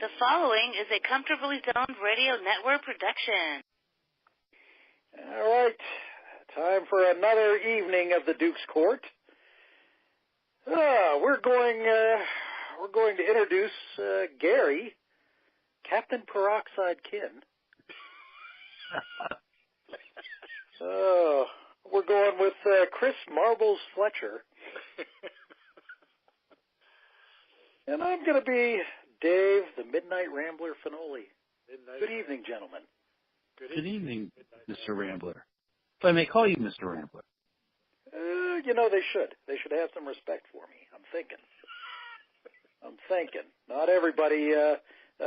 The following is a Comfortably Zoned Radio Network production. All right, time for another evening of the Dukes Court. We're going to introduce Gary, Captain Peroxide Kinn. We're going with Chris Marbles Fletcher. And I'm going to be Dave, the Midnight Rambler Finoli. Good evening, gentlemen. Good evening, Mr. Rambler. If I may call you Mr. Rambler. They should. They should have some respect for me. I'm thinking. Not everybody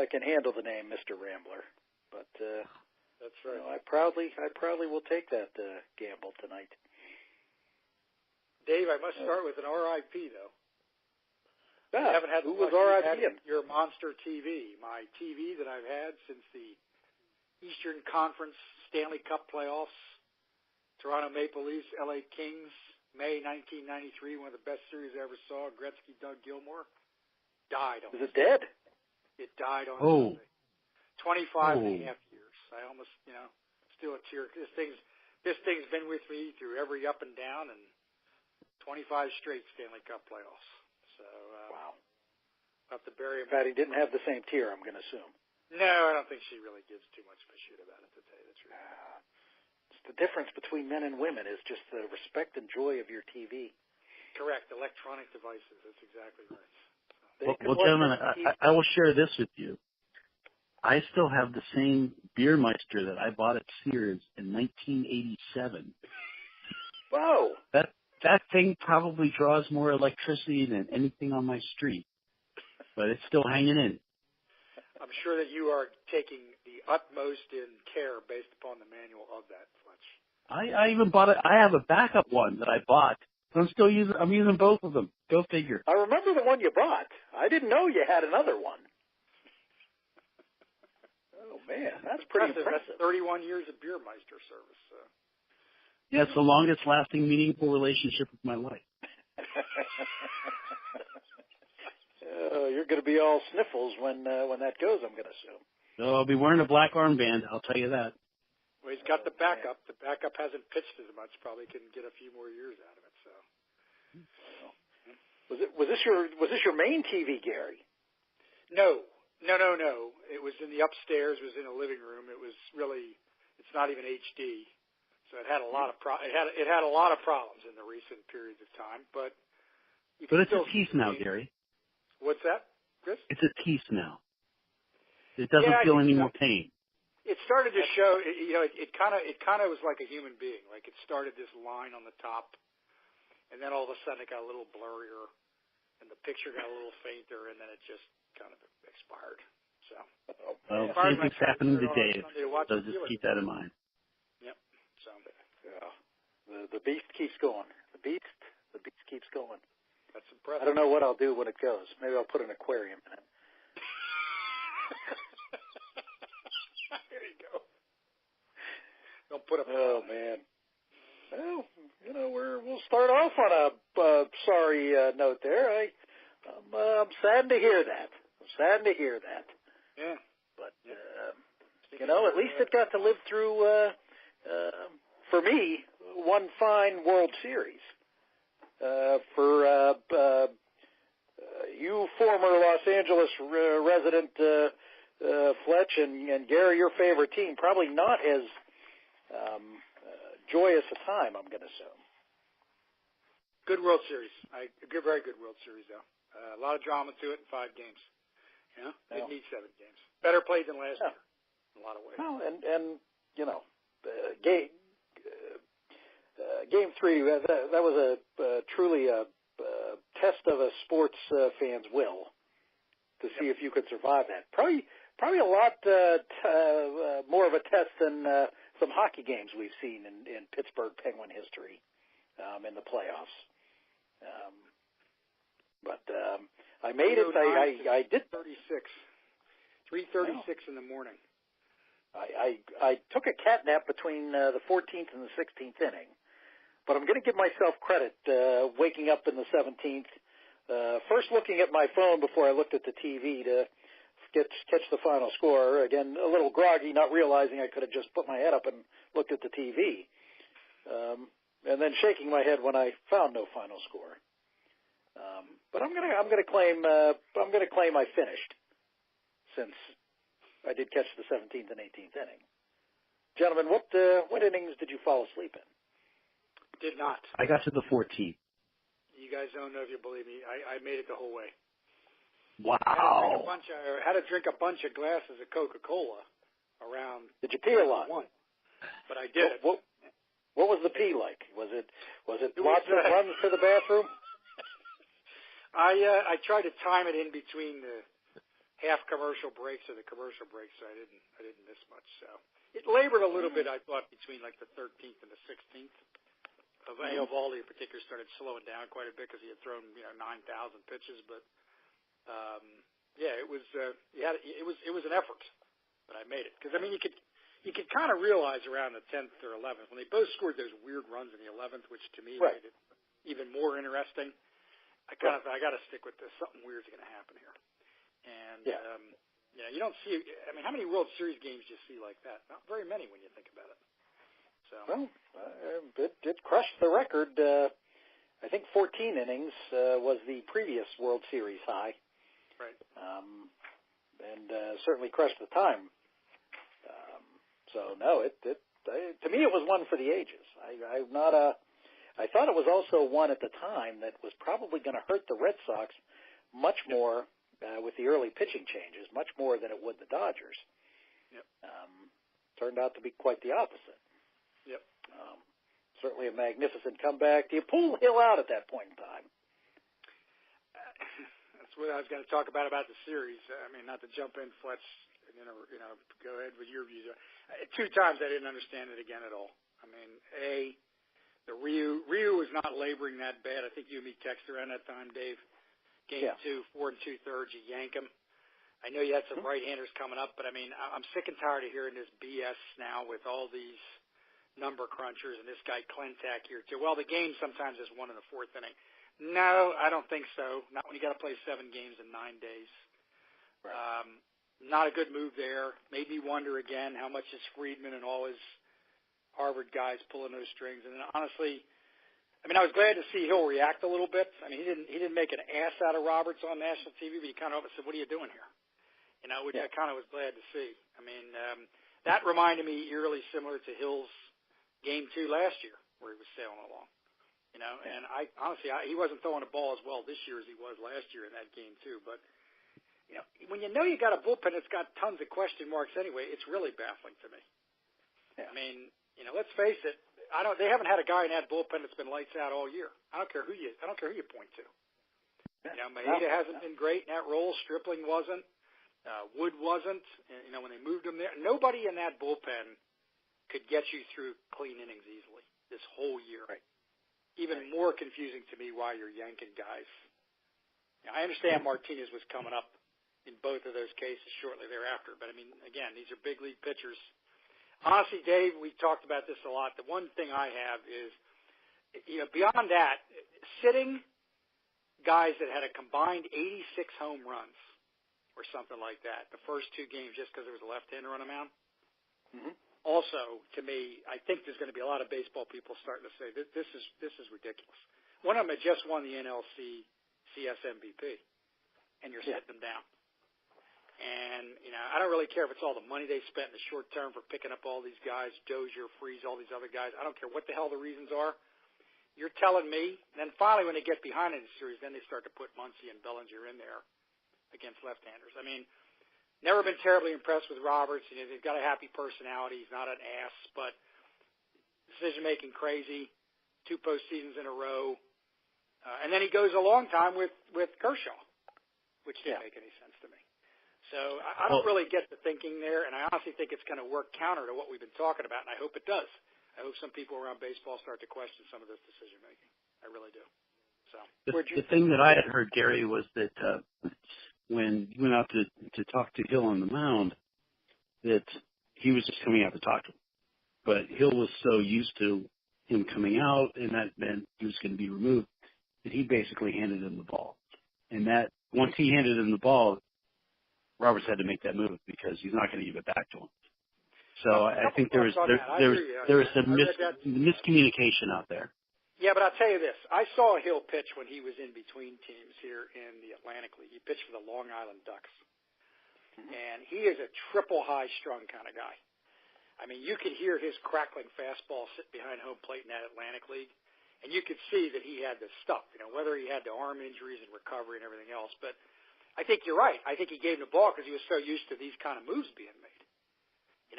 can handle the name Mr. Rambler, but that's right. I proudly will take that gamble tonight. Dave, I must start with an RIP though. I haven't had who was RIP? Your monster TV, my TV that I've had since the Eastern Conference Stanley Cup playoffs, Toronto Maple Leafs, LA Kings, May 1993, one of the best series I ever saw. Gretzky, Doug Gilmour, died on. Is it dead? It died on Sunday. 25 and a half years. I almost, still a tear. This thing's been with me through every up and down, and 25 straight Stanley Cup playoffs. So, wow. I'll have to bury him. Patty didn't have the same tear, I'm going to assume. No, I don't think she really gives too much of a shit about it, to tell you the truth. It's the difference between men and women is just the respect and joy of your TV. Correct. Electronic devices. That's exactly right. Well, gentlemen, I will share this with you. I still have the same Beermeister that I bought at Sears in 1987. Whoa! That thing probably draws more electricity than anything on my street, but it's still hanging in. I'm sure that you are taking the utmost in care based upon the manual of that, Fletch. I even bought it. I have a backup one that I bought. I'm using both of them. Go figure. I remember the one you bought. I didn't know you had another one. Oh man, that's pretty impressive. That's 31 years of Beermeister service. So. Yeah, it's the longest lasting meaningful relationship of my life. You're going to be all sniffles when that goes, I'm going to assume. So I'll be wearing a black armband, I'll tell you that. Well, he's got the backup. The backup hasn't pitched as much. Probably can get a few more years out of it. So, was this your main TV, Gary? No. It was in the upstairs. It was in a living room. It's not even HD. So it had a lot of it had a lot of problems in the recent periods of time. But it's a piece now, Gary. What's that, Chris? It's a piece now. It doesn't feel any more pain. It started to show, it kind of was like a human being. Like it started this line on the top, and then all of a sudden it got a little blurrier, and the picture got a little fainter, and then it just kind of expired. So, same thing's happening to Dave. So just keep that in mind. Yep. So, the beast keeps going. The beast keeps going. That's impressive. I don't know what I'll do when it goes. Maybe I'll put an aquarium in it. There you go. Don't put a. Oh man. Well, we'll start off on a sorry note there. I'm saddened to hear that. Yeah. But at least it got to live through for me one fine World Series. For you former Los Angeles resident Fletch and Gary, your favorite team, probably not as joyous a time, I'm going to assume. Good World Series. Very good World Series, though. A lot of drama to it in 5 games. It needs 7 games. Better played than last year in a lot of ways. Well, Game 3, that was truly a test of a sports fan's will to see if you could survive that. Probably a lot more of a test than some hockey games we've seen in Pittsburgh Penguin history in the playoffs. But I made it. I did 3:36 in the morning. I took a cat nap between the 14th and the 16th inning. But I'm going to give myself credit waking up in the 17th, first looking at my phone before I looked at the TV to catch the final score. Again, a little groggy, not realizing I could have just put my head up and looked at the TV, and then shaking my head when I found no final score. But I'm gonna claim I finished, since I did catch the 17th and 18th inning. Gentlemen, what innings did you fall asleep in? Did not. I got to the 14th. You guys don't know if you believe me. I made it the whole way. Wow. I had to drink a bunch of glasses of Coca-Cola around. Did you pee a lot? But I did. What was the pee like? Was it lots of runs to the bathroom? I tried to time it in between the half commercial breaks or the commercial breaks, so I didn't miss much. So it labored a little bit, I thought, between like the 13th and the 16th. Eovaldi in particular started slowing down quite a bit because he had thrown 9,000 pitches, but it was an effort, but I made it because I mean you could kind of realize around the 10th or 11th when they both scored those weird runs in the 11th, which to me made it even more interesting. I got to stick with this. Something weird's going to happen here, and you don't see. I mean, how many World Series games do you see like that? Not very many when you think about it. So. Well, it crushed the record. I think 14 innings was the previous World Series high. Right. And certainly crushed the time. So no, to me it was one for the ages. I thought it was also one at the time that was probably going to hurt the Red Sox much more with the early pitching changes, much more than it would the Dodgers. Yep. Turned out to be quite the opposite. Yep. Certainly a magnificent comeback. Do you pull Hill out at that point in time? That's what I was going to talk about the series. I mean, not to jump in, Fletch, go ahead with your views. 2 times I didn't understand it again at all. I mean, the Ryu was not laboring that bad. I think you and me texted around that time, Dave. Game 2, 4 2/3, you yank him. I know you had some right-handers coming up, but I mean, I'm sick and tired of hearing this BS now with all these number crunchers and this guy Klentak here too. Well, the game sometimes is won in the 4th inning. No, I don't think so. Not when you got to play 7 games in 9 days. Right. Not a good move there. Made me wonder again how much is Friedman and all his Harvard guys pulling those strings. And then honestly, I mean, I was glad to see Hill react a little bit. I mean, he didn't make an ass out of Roberts on national TV, but he kind of said, "What are you doing here?" Which I kind of was glad to see. I mean, that reminded me eerily similar to Hill's Game 2 last year, where he was sailing along, and he wasn't throwing the ball as well this year as he was last year in that game too. But, when you got a bullpen that's got tons of question marks anyway, it's really baffling to me. Yeah. I mean, let's face it, they haven't had a guy in that bullpen that's been lights out all year. I don't care who you point to. Maeda hasn't been great in that role. Stripling wasn't. Wood wasn't. When they moved him there, nobody in that bullpen could get you through clean innings easily this whole year. Right. Even more confusing to me why you're yanking guys. I understand Martinez was coming up in both of those cases shortly thereafter, but I mean, again, these are big league pitchers. Honestly, Dave, we talked about this a lot. The one thing I have is, beyond that, sitting guys that had a combined 86 home runs or something like that the first 2 games just because there was a left-hander on the mound. Mm-hmm. Also, to me, I think there's going to be a lot of baseball people starting to say this is ridiculous. One of them had just won the NLC CS MVP, and you're sitting them down. And, I don't really care if it's all the money they spent in the short term for picking up all these guys, Dozier, Freeze, all these other guys. I don't care what the hell the reasons are. You're telling me, and then finally when they get behind in the series, then they start to put Muncy and Bellinger in there against left-handers. I mean, never been terribly impressed with Roberts. He's got a happy personality. He's not an ass, but decision-making crazy, 2 postseasons in a row. And then he goes a long time with Kershaw, which didn't make any sense to me. So I don't really get the thinking there, and I honestly think it's going to work counter to what we've been talking about, and I hope it does. I hope some people around baseball start to question some of this decision-making. I really do. So the thing that I had heard, Gary, was that when he went out to talk to Hill on the mound, that he was just coming out to talk to him. But Hill was so used to him coming out, and that meant he was going to be removed, that he basically handed him the ball. And that once he handed him the ball, Roberts had to make that move because he's not going to give it back to him. So I think there was some miscommunication out there. Yeah, but I'll tell you this. I saw Hill pitch when he was in between teams here in the Atlantic League. He pitched for the Long Island Ducks. And he is a triple high-strung kind of guy. I mean, you could hear his crackling fastball sit behind home plate in that Atlantic League, and you could see that he had the stuff, whether he had the arm injuries and recovery and everything else. But I think you're right. I think he gave him the ball because he was so used to these kind of moves being made.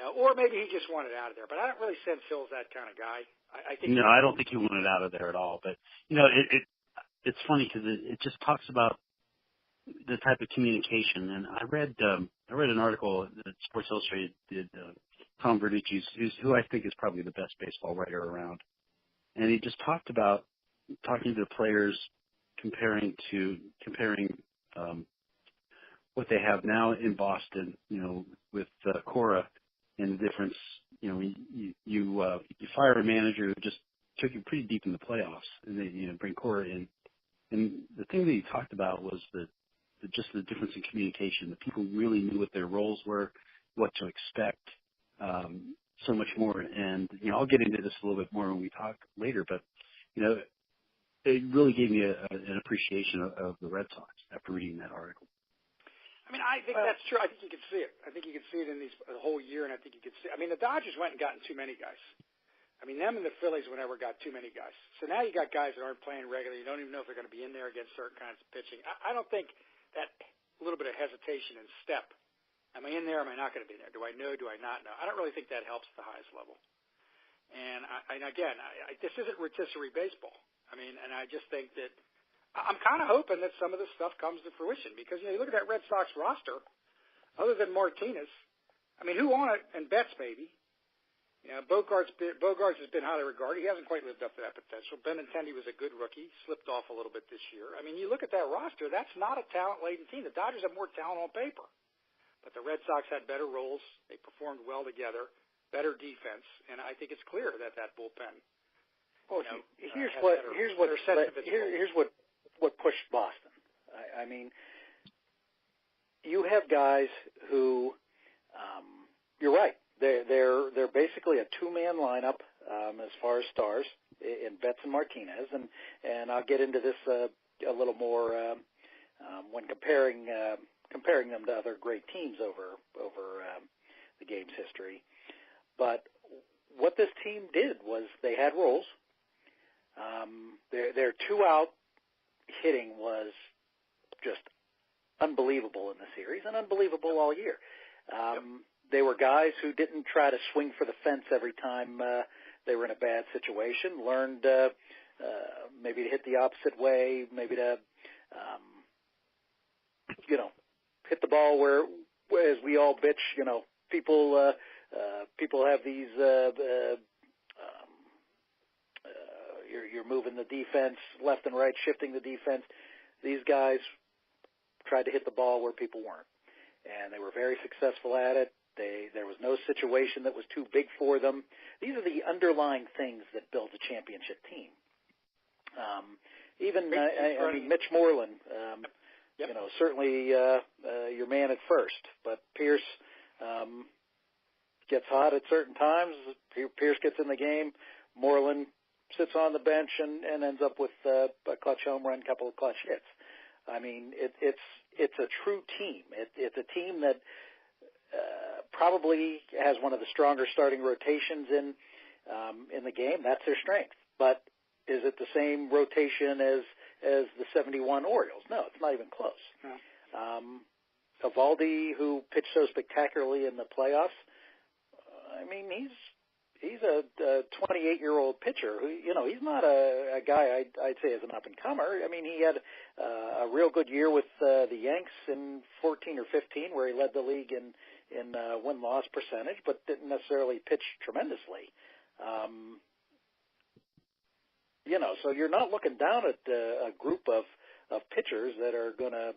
Or maybe he just wanted out of there. But I don't really sense Hill's that kind of guy. I don't think he wanted out of there at all. But, it's funny because it just talks about the type of communication. And I read an article that Sports Illustrated did, Tom Verducci, who I think is probably the best baseball writer around. And he just talked about talking to the players, comparing what they have now in Boston, with Cora, and the difference. You fire a manager who just took you pretty deep in the playoffs, and then bring Cora in. And the thing that he talked about was just the difference in communication. The people really knew what their roles were, what to expect, so much more. And I'll get into this a little bit more when we talk later, but it really gave me an appreciation of the Red Sox after reading that article. I mean, I think that's true. I think you can see it. I think you can see it in the whole year, and I think you can see it. I mean, the Dodgers went and gotten too many guys. I mean, them and the Phillies whenever got too many guys. So now you got guys that aren't playing regularly. You don't even know if they're going to be in there against certain kinds of pitching. I don't think that little bit of hesitation and step. Am I in there? Am I not going to be in there? Do I know? Do I not know? I don't really think that helps at the highest level. And again, this isn't rotisserie baseball. I mean, and I just think that I'm kind of hoping that some of this stuff comes to fruition because, you look at that Red Sox roster, other than Martinez, I mean, who on it, and Betts maybe, Bogarts has been highly regarded. He hasn't quite lived up to that potential. Benintendi was a good rookie, slipped off a little bit this year. I mean, you look at that roster, that's not a talent-laden team. The Dodgers have more talent on paper. But the Red Sox had better roles. They performed well together, better defense, and I think it's clear that bullpen. Well, here's what pushed Boston. I mean, you have guys who, you're right. They're basically a two-man lineup as far as stars in Betts and Martinez, and I'll get into this a little more when comparing them to other great teams over the game's history. But what this team did was they had roles. Their two-out hitting was just unbelievable in the series and unbelievable all year. They were guys who didn't try to swing for the fence every time they were in a bad situation, learned maybe to hit the opposite way, maybe to, hit the ball where, as we all bitch, people have these, you're moving the defense left and right, shifting the defense. These guys tried to hit the ball where people weren't, and they were very successful at it. There was no situation that was too big for them. These are the underlying things that build a championship team. Mitch Moreland, certainly your man at first, but Pierce gets hot at certain times. Pierce gets in the game. Moreland sits on the bench and ends up with a clutch home run, couple of clutch hits. I mean, it's a true team. It's a team that probably has one of the stronger starting rotations in the game. That's their strength. But is it the same rotation as the 71 Orioles? No, it's not even close. No. Evaldi, who pitched so spectacularly in the playoffs, I mean, he's a 28-year-old pitcher who, he's not a guy I'd say is an up-and-comer. I mean, he had a real good year with the Yanks in 14 or 15 where he led the league in win-loss percentage, but didn't necessarily pitch tremendously. So you're not looking down at a group of pitchers that are going to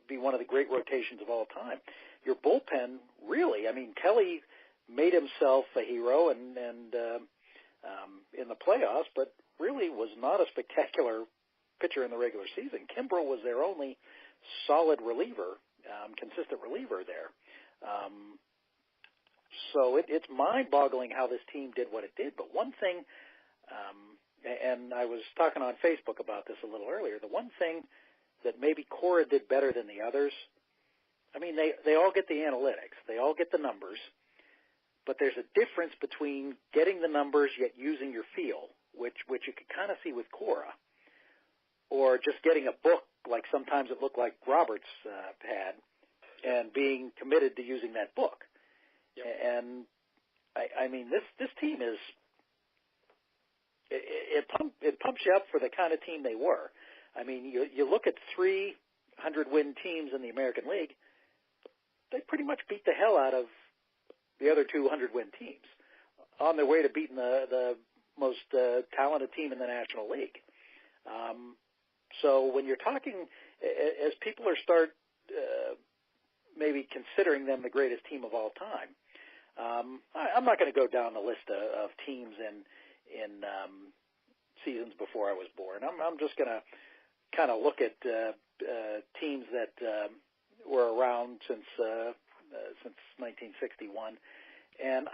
be one of the great rotations of all time. Your bullpen, really, I mean, Kelly made himself a hero and in the playoffs, but really was not a spectacular pitcher in the regular season. Kimbrel was their only solid reliever, consistent reliever there. So it's mind-boggling how this team did what it did. But one thing, and I was talking on Facebook about this a little earlier, the one thing that maybe Cora did better than the others, I mean, they all get the analytics. They all get the numbers. But there's a difference between getting the numbers yet using your feel, which you could kind of see with Cora, or just getting a book like sometimes it looked like Roberts had, and being committed to using that book. Yep. And I mean, this team is it pumps you up for the kind of team they were. I mean, you look at 300-win teams in the American League, they pretty much beat the hell out of the other 200-win teams on their way to beating the most talented team in the National League. So when you're talking, as people start maybe considering them the greatest team of all time, I'm not going to go down the list of teams in seasons before I was born. I'm just going to kind of look at teams that were around since 1961, and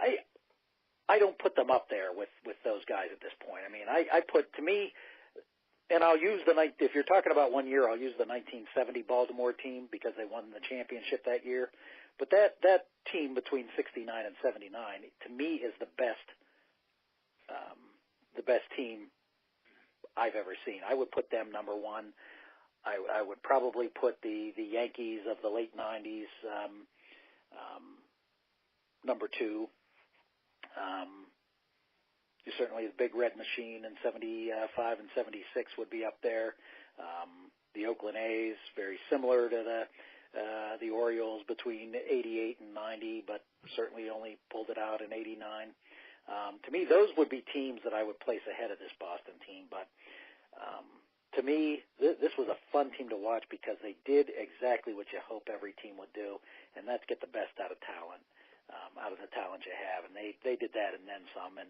I don't put them up there with those guys at this point. I mean, I put, to me, and I'll use if you're talking about 1 year, I'll use the 1970 Baltimore team because they won the championship that year. But that team between 69 and 79, to me, is the best team I've ever seen. I would put them number one. I would probably put the Yankees of the late 90s number two. Certainly the Big Red Machine in 75 and 76 would be up there. The Oakland A's, very similar to the Orioles between 88 and 90, but certainly only pulled it out in 89. To me, those would be teams that I would place ahead of this Boston team. But to me, this was a fun team to watch because they did exactly what you hope every team would do, and that's get the best out of talent, out of the talent you have. And they did that and then some. And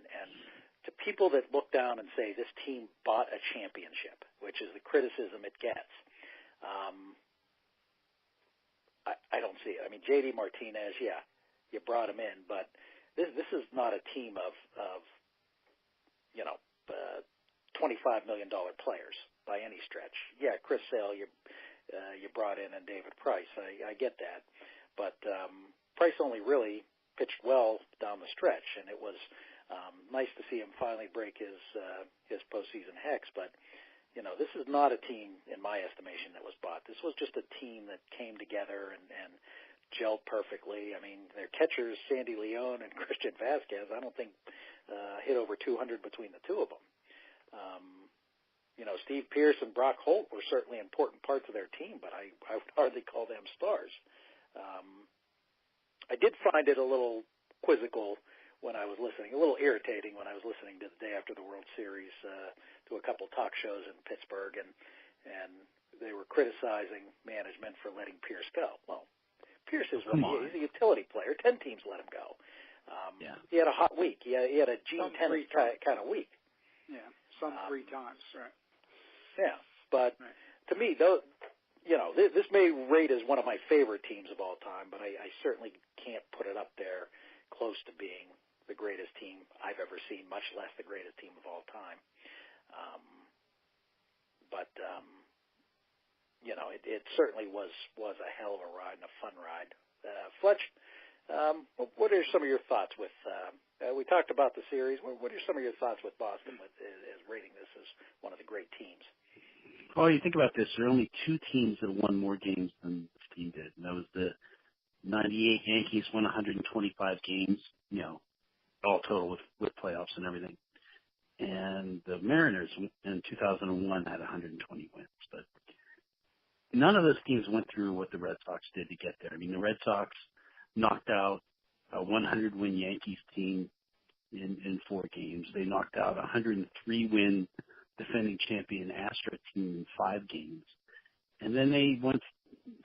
to people that look down and say this team bought a championship, which is the criticism it gets, I don't see it. I mean, J.D. Martinez, yeah, you brought him in, but this is not a team of $25 million players by any stretch. Yeah, Chris Sale, you brought in, and David Price. I get that, but Price only really pitched well down the stretch, and it was nice to see him finally break his postseason hex. But this is not a team, in my estimation, that was bought. This was just a team that came together and gelled perfectly. I mean, their catchers, Sandy Leon and Christian Vasquez, I don't think hit over 200 between the two of them. Steve Pierce and Brock Holt were certainly important parts of their team, but I would hardly call them stars. I did find it a little quizzical when I was listening, a little irritating when I was listening to the day after the World Series to a couple talk shows in Pittsburgh, and they were criticizing management for letting Pierce go. Well, Pierce is he's a utility player. 10 teams let him go. He had a hot week. He had a Gene Tenace kind of week. Yeah, some 3 times, right? Yeah, but to me, though, this may rate as one of my favorite teams of all time, but I certainly can't put it up there close to being the greatest team I've ever seen, much less the greatest team of all time. It certainly was a hell of a ride and a fun ride. Fletch, what are some of your thoughts with? We talked about the series. What are some of your thoughts with Boston as rating this as one of the great teams? Well, you think about this. There are only 2 teams that won more games than this team did. And that was the 98 Yankees won 125 games, all total with playoffs and everything. And the Mariners in 2001 had 120 wins. But none of those teams went through what the Red Sox did to get there. I mean, the Red Sox knocked out a 100-win Yankees team in 4 games. They knocked out a 103-win defending champion Astros team in 5 games. And then they went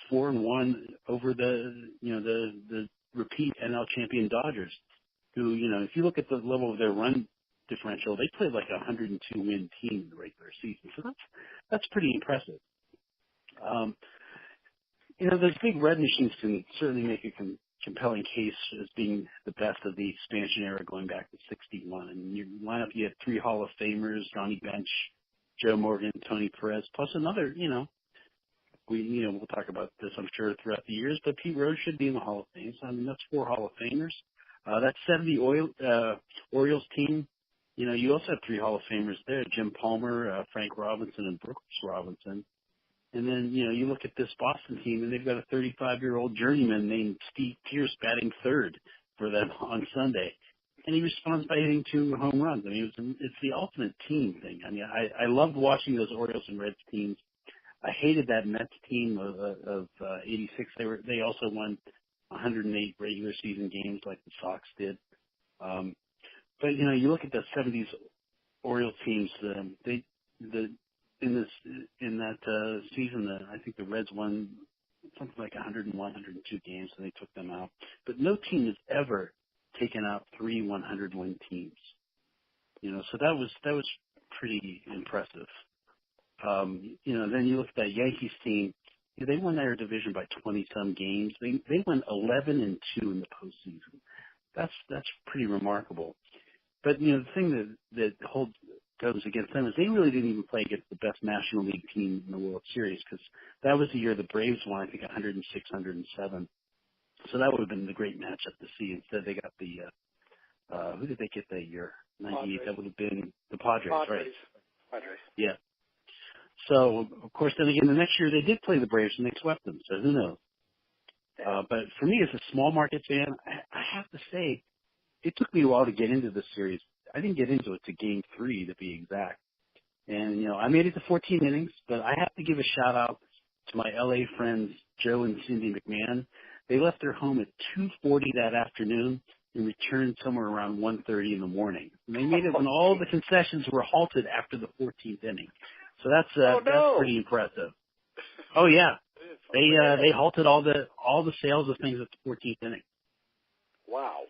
4-1 over the repeat NL champion Dodgers, who, if you look at the level of their run differential, they played like a 102-win team in the regular season. So that's pretty impressive. those big red machines can certainly make a compelling case as being the best of the expansion era going back to 61. And your lineup, you had 3 Hall of Famers, Johnny Bench, Joe Morgan, Tony Perez, plus another, we'll talk about this, I'm sure, throughout the years, but Pete Rose should be in the Hall of Fame. So, that's 4 Hall of Famers. That 70 Orioles team, you also have 3 Hall of Famers there, Jim Palmer, Frank Robinson, and Brooks Robinson. And then, you look at this Boston team, and they've got a 35-year-old journeyman named Steve Pierce batting third for them on Sunday. And he responds by hitting 2 home runs. I mean, it's the ultimate team thing. I mean, I loved watching those Orioles and Reds teams. I hated that Mets team of 86. They also won 108 regular season games like the Sox did. But, you look at the 70s Orioles teams, in that season, I think the Reds won something like 101, 102 games, and they took them out. But no team has ever taken out 3 100-win teams. So that was pretty impressive. Then you look at that Yankees team. They won their division by 20-some games. They went 11-2 in the postseason. That's pretty remarkable. But the thing that goes against them is they really didn't even play against the best National League team in the World Series, because that was the year the Braves won, I think, 106, 107. So that would have been the great matchup to see. Instead, they got the who did they get that year? 98. That would have been the Padres, right? Padres. Yeah. So, of course, then again, the next year they did play the Braves and they swept them. So who knows? But for me, as a small market fan, I have to say, it took me a while to get into this series. I didn't get into it to Game 3, to be exact. And, I made it to 14 innings, but I have to give a shout-out to my L.A. friends, Joe and Cindy McMahon. They left their home at 2:40 that afternoon and returned somewhere around 1:30 in the morning. And they made it when all the concessions were halted after the 14th inning. So that's pretty impressive. Oh, yeah. They halted all the sales of things at the 14th inning. Wow.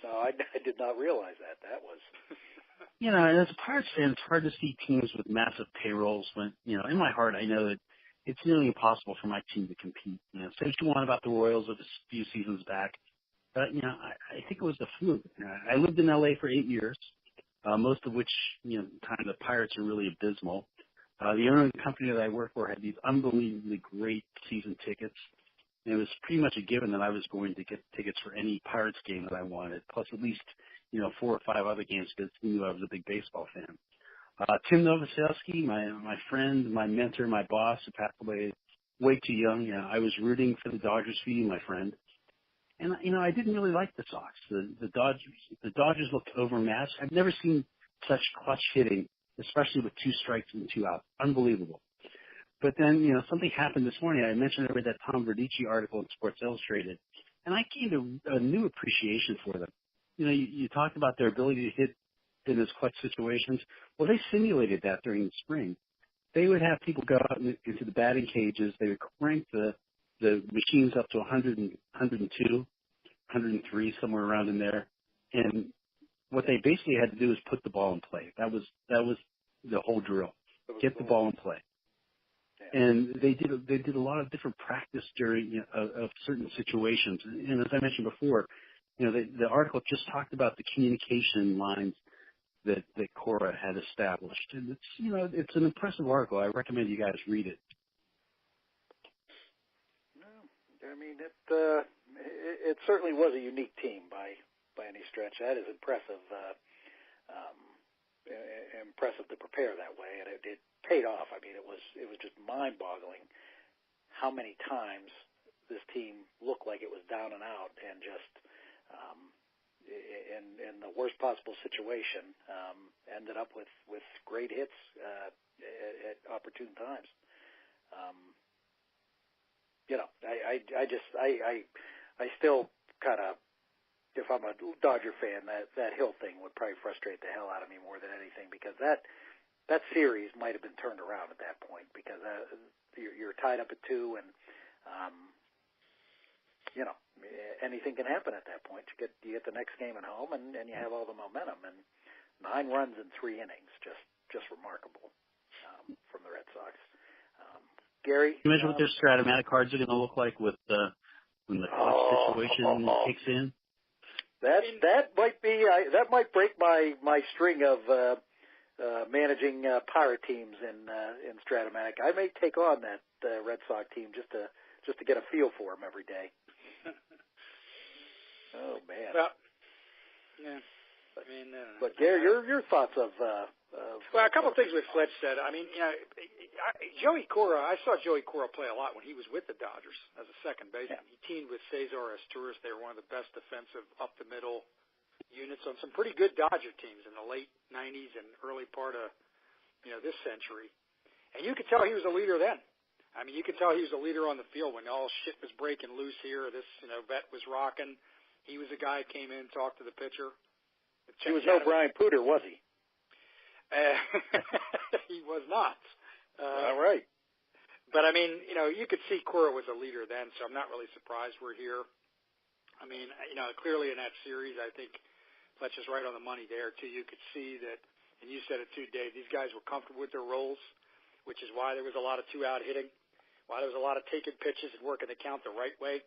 No, I did not realize that. That was... And as a Pirates fan, it's hard to see teams with massive payrolls when, in my heart, I know that it's nearly impossible for my team to compete. Say what you want about the Royals of a few seasons back, but, I think it was a fluke. I lived in L.A. for 8 years, most of which, time the Pirates are really abysmal. The owner of the company that I work for had these unbelievably great season tickets. And it was pretty much a given that I was going to get tickets for any Pirates game that I wanted, plus at least, 4 or 5 other games, because he knew I was a big baseball fan. Tim Novoselsky, my friend, my mentor, my boss, who passed away way too young. I was rooting for the Dodgers for you, my friend. And, I didn't really like the Sox. The Dodgers looked overmatched. I've never seen such clutch hitting, especially with 2 strikes and 2 outs. Unbelievable. But then, something happened this morning. I mentioned I read that Tom Verdici article in Sports Illustrated, and I gained a new appreciation for them. You talked about their ability to hit in those clutch situations. Well, they simulated that during the spring. They would have people go out into the batting cages. They would crank the machines up to 100 and 102, 103, somewhere around in there. And what they basically had to do is put the ball in play. That was the whole drill. Get the ball in play. And they did a lot of different practice during of certain situations. And as I mentioned before, the article just talked about the communication lines that Cora had established. And it's an impressive article. I recommend you guys read it. I mean, it certainly was a unique team by any stretch. That is impressive. Impressive to prepare that way, and it paid off. I mean, it was just mind-boggling how many times this team looked like it was down and out, and just in the worst possible situation, ended up with great hits at opportune times. I still kind of, if I'm a Dodger fan, that Hill thing would probably frustrate the hell out of me more than anything, because that series might have been turned around at that point, because you're tied up at 2, and anything can happen at that point. You get the next game at home, and you have all the momentum, and 9 runs in 3 innings, just remarkable from the Red Sox. Gary. Can you imagine what their Stratomatic cards are going to look like with when the clutch situation kicks in? That might break my string of managing pirate teams in Stratomatic. I may take on that Red Sox team just to get a feel for them every day. Oh man. Well, yeah. I mean, but Gary, your thoughts of well, a couple of things what Fletch said. I mean, Joey Cora. I saw Joey Cora play a lot when he was with the Dodgers as a second baseman. Yeah. He teamed with Cesar Asturias. They were one of the best defensive up the middle units on some pretty good Dodger teams in the late '90s and early part of this century. And you could tell he was a leader then. I mean, you could tell he was a leader on the field when all shit was breaking loose here. This vet was rocking. He was the guy who came in, talked to the pitcher. He was no Brian Pooter, was he? He was not. All right. But, I mean, you could see Cora was a leader then, so I'm not really surprised we're here. I mean, clearly in that series, I think Fletch is right on the money there, too. You could see that, and you said it too, Dave, these guys were comfortable with their roles, which is why there was a lot of two-out hitting, why there was a lot of taking pitches and working the count the right way,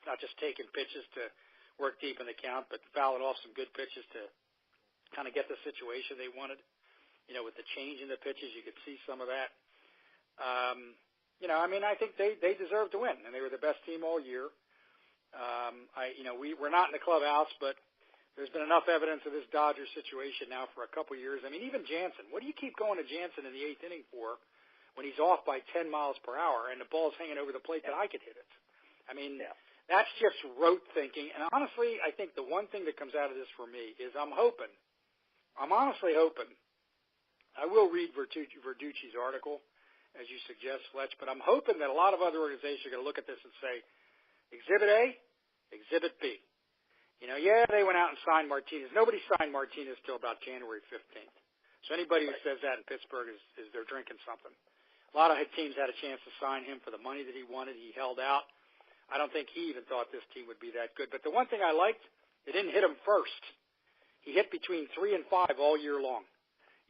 not just taking pitches to work deep in the count, but fouling off some good pitches to kind of get the situation they wanted. With the change in the pitches, you could see some of that. I mean, I think they deserve to win, and they were the best team all year. We're not in the clubhouse, but there's been enough evidence of this Dodgers situation now for a couple years. I mean, even Jansen. What do you keep going to Jansen in the eighth inning for when he's off by 10 miles per hour and the ball's hanging over the plate that I could hit it? I mean, that's just rote thinking. And honestly, I think the one thing that comes out of this for me is I'm honestly hoping, I will read Verducci's article, as you suggest, Fletch, but I'm hoping that a lot of other organizations are going to look at this and say, Exhibit A, Exhibit B. They went out and signed Martinez. Nobody signed Martinez till about January 15th. So anybody who says that in Pittsburgh is they're drinking something. A lot of teams had a chance to sign him for the money that he wanted. He held out. I don't think he even thought this team would be that good. But the one thing I liked, they didn't hit him first. He hit between 3 and 5 all year long.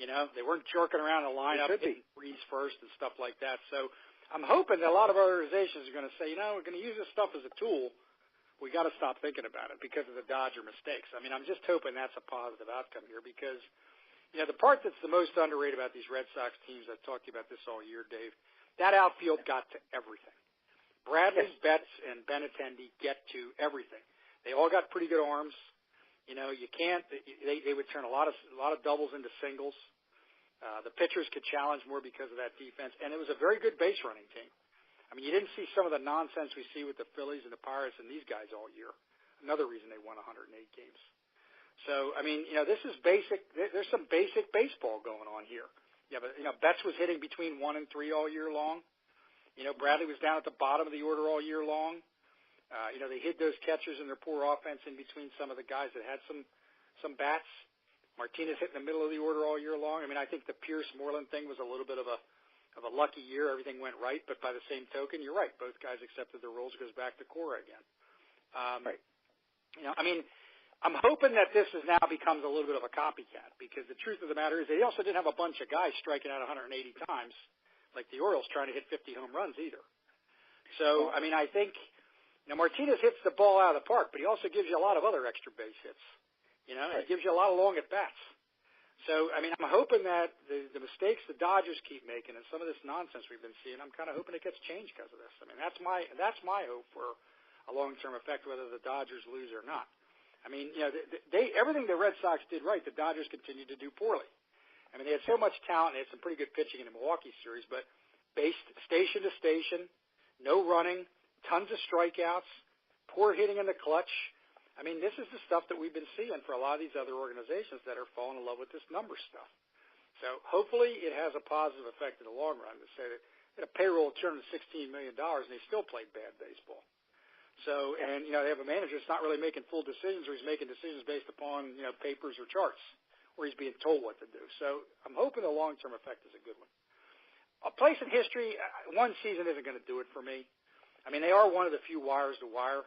They weren't jerking around the lineup, hitting threes first and stuff like that. So I'm hoping that a lot of organizations are going to say, we're going to use this stuff as a tool. We got to stop thinking about it because of the Dodger mistakes. I mean, I'm just hoping that's a positive outcome here because, the part that's the most underrated about these Red Sox teams, I've talked to you about this all year, Dave, that outfield got to everything. Bradley, Betts, and Benintendi get to everything. They all got pretty good arms. You can't. They would turn a lot of doubles into singles. The pitchers could challenge more because of that defense, and it was a very good base running team. I mean, you didn't see some of the nonsense we see with the Phillies and the Pirates and these guys all year. Another reason they won 108 games. So, I mean, this is basic. There's some basic baseball going on here. Yeah, but Betts was hitting between 1 and 3 all year long. Bradley was down at the bottom of the order all year long. They hid those catchers in their poor offense in between some of the guys that had some bats. Martinez hit in the middle of the order all year long. I mean, I think the Pierce-Moreland thing was a little bit of a lucky year. Everything went right, but by the same token, you're right. Both guys accepted their roles. Goes back to Cora again. Right. I mean, I'm hoping that this now becomes a little bit of a copycat because the truth of the matter is they also didn't have a bunch of guys striking out 180 times like the Orioles trying to hit 50 home runs either. So, I mean, I think Martinez hits the ball out of the park, but he also gives you a lot of other extra base hits. He gives you a lot of long at-bats. So, I mean, I'm hoping that the mistakes the Dodgers keep making and some of this nonsense we've been seeing, I'm kind of hoping it gets changed because of this. I mean, that's my hope for a long-term effect, whether the Dodgers lose or not. I mean, everything the Red Sox did right, the Dodgers continued to do poorly. I mean, they had so much talent. They had some pretty good pitching in the Milwaukee series, but based station to station, no running, tons of strikeouts, poor hitting in the clutch. I mean, this is the stuff that we've been seeing for a lot of these other organizations that are falling in love with this number stuff. So hopefully it has a positive effect in the long run to say that they had a payroll of $216 million and they still played bad baseball. So, and, they have a manager that's not really making full decisions or he's making decisions based upon, papers or charts where he's being told what to do. So I'm hoping the long-term effect is a good one. A place in history, one season isn't going to do it for me. I mean, they are one of the few wires to wire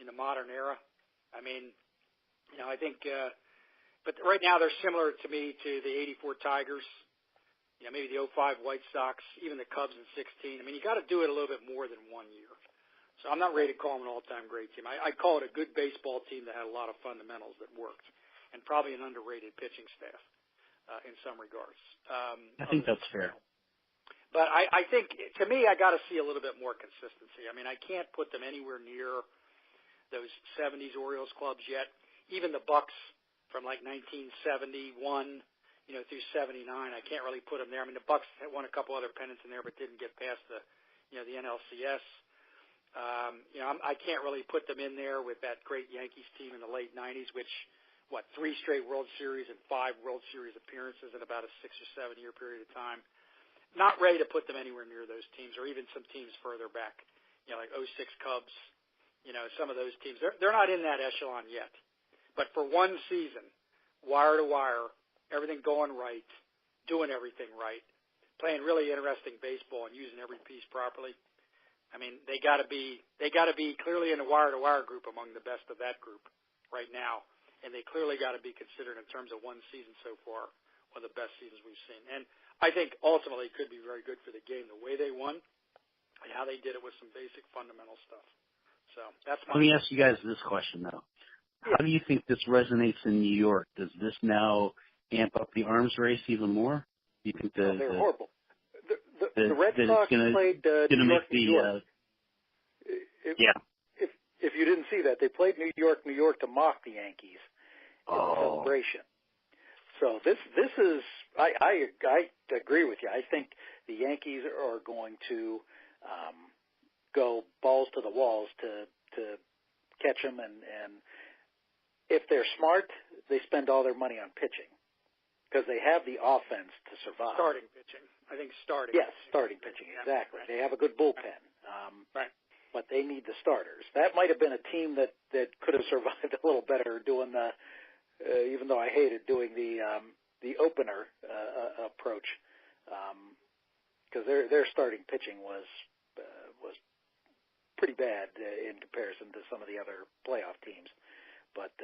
in the modern era. I mean, I think, but right now they're similar to me to the '84 Tigers. maybe the 05 White Sox, even the Cubs in 16. I mean, you got to do it a little bit more than 1 year. So I'm not ready to call them an all-time great team. I call it a good baseball team that had a lot of fundamentals that worked, and probably an underrated pitching staff in some regards. I think that's fair. But I think, to me, I got to see a little bit more consistency. I mean, I can't put them anywhere near those 70s Orioles clubs yet. Even the Bucks from like 1971 through 79, I can't really put them there. I mean, the Bucks had won a couple other pennants in there, but didn't get past the NLCS. I can't really put them in there with that great Yankees team in the late 90s, which, 3 straight World Series and 5 World Series appearances in about a 6 or 7 year period of time. Not ready to put them anywhere near those teams, or even some teams further back, like 06 Cubs, some of those teams. They're not in that echelon yet. But for one season, wire to wire, everything going right, doing everything right, playing really interesting baseball and using every piece properly. I mean, they got to be clearly in the wire to wire group among the best of that group right now, and they clearly got to be considered in terms of one season so far, one of the best seasons we've seen. And I think ultimately it could be very good for the game the way they won and how they did it with some basic fundamental stuff. So that's my. Let me ask you guys this question though. How do you think this resonates in New York? Does this now amp up the arms race even more? Do you think they're horrible. The Red Sox played New York. If you didn't see that, they played New York to mock the Yankees in the celebration. So this is I agree with you. I think the Yankees are going to go balls to the walls to catch them, and if they're smart, they spend all their money on pitching because they have the offense to survive. Starting pitching. I think starting. Yes, starting pitching, exactly. They have a good bullpen. Right. But they need the starters. That might have been a team that could have survived a little better doing the, even though I hated doing the opener approach, because their starting pitching was pretty bad in comparison to some of the other playoff teams. But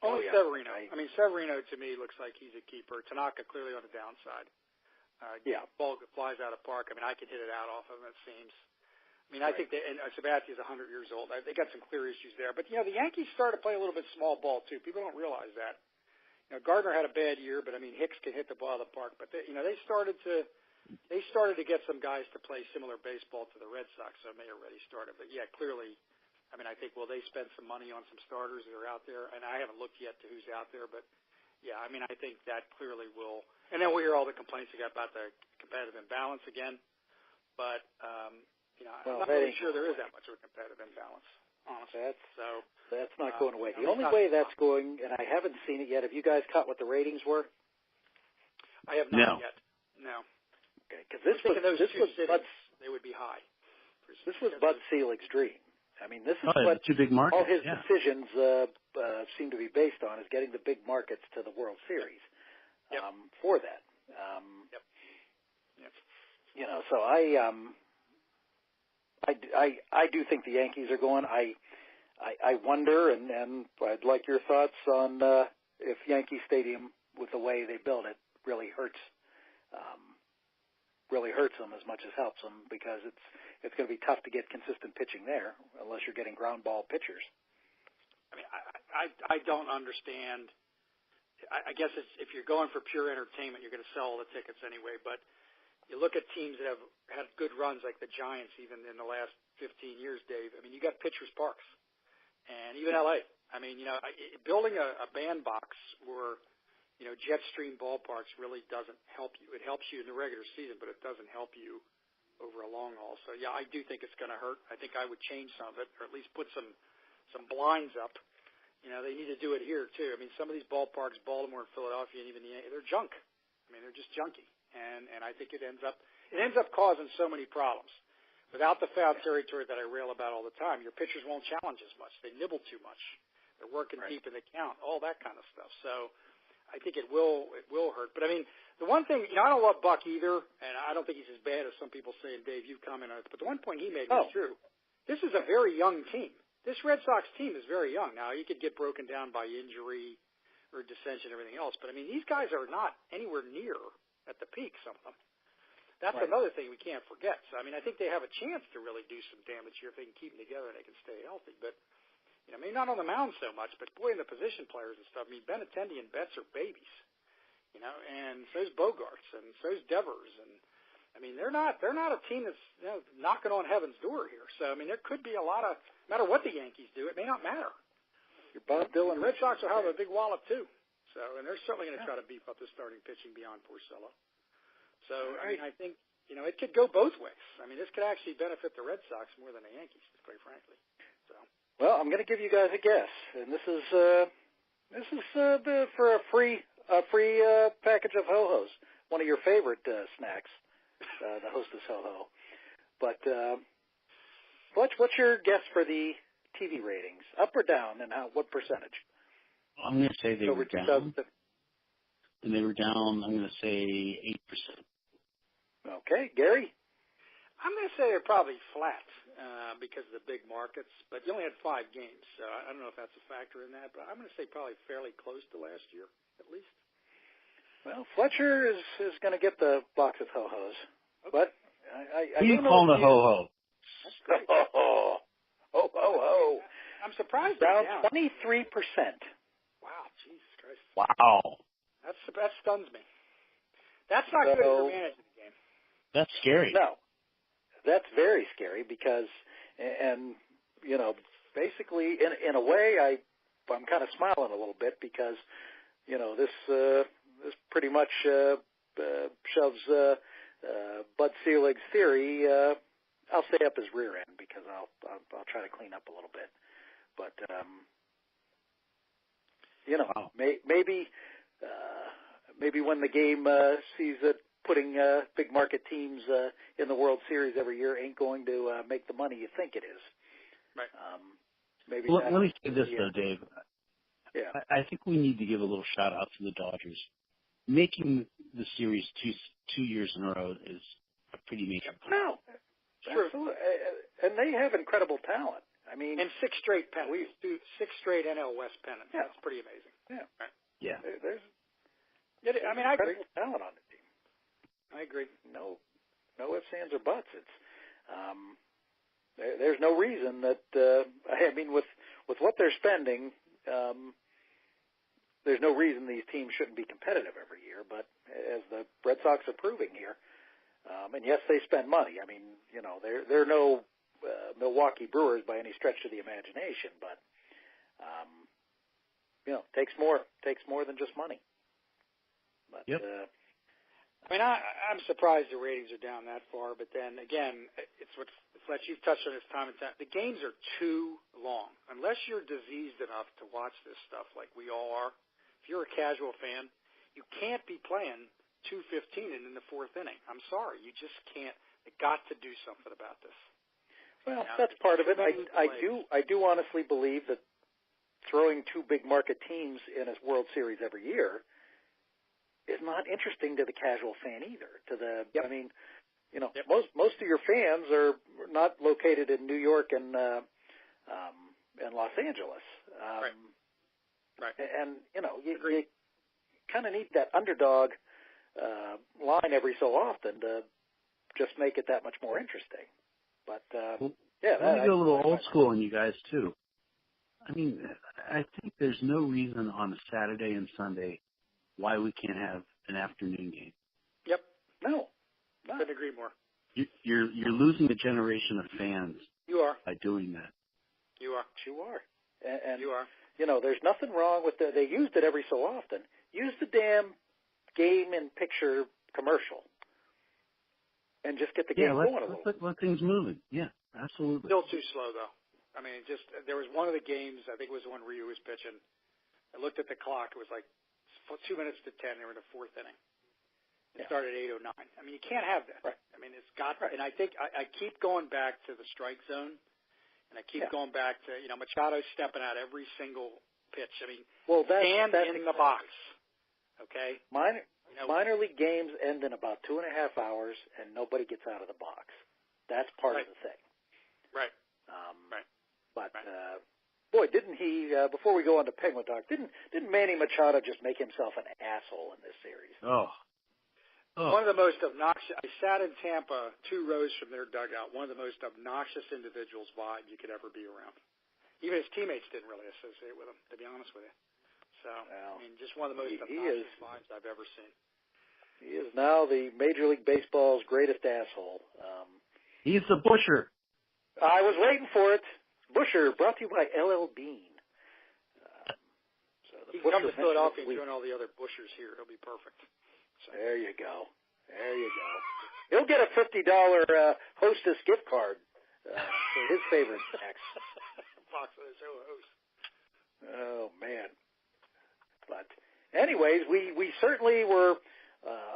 only Severino. I mean, Severino to me looks like he's a keeper. Tanaka clearly on the downside. Ball flies out of park. I mean, I can hit it out off of him, it seems. I mean, I think Sabathia's 100 years old. They got some clear issues there. But, the Yankees started to play a little bit small ball, too. People don't realize that. Gardner had a bad year, but, I mean, Hicks can hit the ball out of the park. But, they started to get some guys to play similar baseball to the Red Sox, so it may have already started. But, clearly, I mean, I think, will they spend some money on some starters that are out there? And I haven't looked yet to who's out there. But, I mean, I think that clearly will. And then we hear all the complaints about the competitive imbalance again. But, I'm not really sure there is that much of a competitive imbalance, honestly. That's not going away. The only way that's going, and I haven't seen it yet, have you guys caught what the ratings were? I have not yet. No. Okay, because this was Bud, they would be high. This was Bud Selig's dream. I mean, this is what two big markets, all his decisions seem to be based on, is getting the big markets to the World Series for that. So I do think the Yankees are going. I wonder, and I'd like your thoughts on if Yankee Stadium, with the way they build it, really hurts them as much as helps them, because it's going to be tough to get consistent pitching there unless you're getting ground ball pitchers. I mean, I don't understand. I guess if you're going for pure entertainment, you're going to sell all the tickets anyway, but you look at teams that have had good runs like the Giants even in the last 15 years, Dave. I mean, you got pitchers' parks. And even L.A. I mean, building a bandbox or, Jetstream ballparks really doesn't help you. It helps you in the regular season, but it doesn't help you over a long haul. So, I do think it's going to hurt. I think I would change some of it, or at least put some blinds up. They need to do it here, too. I mean, some of these ballparks, Baltimore and Philadelphia, and even they're junk. I mean, they're just junky. And I think it ends up causing so many problems. Without the foul territory that I rail about all the time, your pitchers won't challenge as much. They nibble too much. They're working deep in the count, all that kind of stuff. So I think it will hurt. But, I mean, the one thing, I don't love Buck either, and I don't think he's as bad as some people say, and Dave, you've commented on it, but the one point he made was true. This is a very young team. This Red Sox team is very young. Now, you could get broken down by injury or dissension and everything else, but, I mean, these guys are not anywhere near at the peak, some of them. That's another thing we can't forget. So, I mean, I think they have a chance to really do some damage here if they can keep them together and they can stay healthy. But, you know, maybe not on the mound so much, but, boy, in the position players and stuff, I mean, Benintendi and Betts are babies, you know, and so's Bogarts and so's Devers. And, I mean, they're not a team that's, you know, knocking on heaven's door here. So, I mean, there could be a lot of, no matter what the Yankees do, it may not matter. Your Bob Dylan. The Red Sox will have a big wallop, too. So, and they're certainly going to try to beef up the starting pitching beyond Porcello. So, I mean, I think, you know, it could go both ways. I mean, this could actually benefit the Red Sox more than the Yankees, quite frankly. So, well, I'm going to give you guys a guess, and this is for a free package of ho-hos, one of your favorite snacks, the Hostess ho-ho. But Fletch, what's your guess for the TV ratings, up or down, and what percentage? I'm going to say they were down. 2007. And they were down, I'm going to say 8%. Okay, Gary? I'm going to say they're probably flat because of the big markets, but you only had 5 games, so I don't know if that's a factor in that, but I'm going to say probably fairly close to last year, at least. Well, Fletcher is going to get the box of ho-hos, okay. But I you call it a ho-ho? That's great. Ho-ho-ho. I'm surprised. Down 23%. Wow, Jesus Christ. Wow. That stuns me. That's not good for managing the game. That's scary. No, that's very scary because, and you know, basically, in a way, I'm kind of smiling a little bit because, you know, this pretty much shoves Bud Selig's theory. I'll say up his rear end because I'll try to clean up a little bit, but you know, maybe when the game sees it. Putting big market teams in the World Series every year ain't going to make the money you think it is. Right. Maybe. Let me say this though, Dave. Yeah. I think we need to give a little shout out to the Dodgers. Making the series two years in a row is a pretty major. No, true. And they have incredible talent. I mean, and 6 straight pennants, 6 straight NL West pennants. Yeah. That's pretty amazing. Yeah. Right. Yeah. I mean, I agree. Incredible talent on the team. I agree. No ifs, ands, or buts. It's there's no reason that I mean, with what they're spending, there's no reason these teams shouldn't be competitive every year. But as the Red Sox are proving here, and yes, they spend money. I mean, you know, they're no Milwaukee Brewers by any stretch of the imagination, but you know, takes more than just money. But, yep. I mean, I'm surprised the ratings are down that far, but then again, it's what Fletch, you've touched on this time and time. The games are too long. Unless you're diseased enough to watch this stuff like we all are, if you're a casual fan, you can't be playing 2:15 in the 4th inning. I'm sorry, you just can't. They got to do something about this. Well, that's part of it. I do honestly believe that throwing 2 big market teams in a World Series every year is not interesting to the casual fan either. I mean, you know, most of your fans are not located in New York and Los Angeles. Right. And you know, you kind of need that underdog line every so often to just make it that much more interesting. But let me go a little old school on you guys too. I mean, I think there's no reason on a Saturday and Sunday why we can't have an afternoon game. Yep. No. Couldn't agree more. You're losing a generation of fans. You are. By doing that. You are. And you are. You know, there's nothing wrong with they used it every so often. Use the damn game and picture commercial. And just get the game going a little. Let things moving. Yeah, absolutely. Still too slow, though. I mean, there was one of the games, I think it was the one Ryu was pitching. I looked at the clock. It was like 2 minutes to 10. They were in the 4th inning. It started at 8:09. I mean, you can't have that. Right. I mean, it's got. Right. And I think I keep going back to the strike zone, and I keep going back to Machado stepping out every single pitch. I mean, stand in the box. Okay. Minor league games end in about 2.5 hours, and nobody gets out of the box. That's part of the thing. Right. But boy, didn't he? Before we go on to Penguin Talk, didn't Manny Machado just make himself an asshole in this series? Oh, One of the most obnoxious. I sat in Tampa 2 rows from their dugout. One of the most obnoxious individuals vibe you could ever be around. Even his teammates didn't really associate with him, to be honest with you. So, I mean, just one of the most obnoxious vibes I've ever seen. He is now the Major League Baseball's greatest asshole. He's the Busher. I was waiting for it. Busher, brought to you by LL Bean. He can come to Philadelphia and join all the other Bushers here. He'll be perfect. So. There you go. He'll get a $50 Hostess gift card for his favorite snacks. Box of his host. Oh, man. But anyways, we certainly were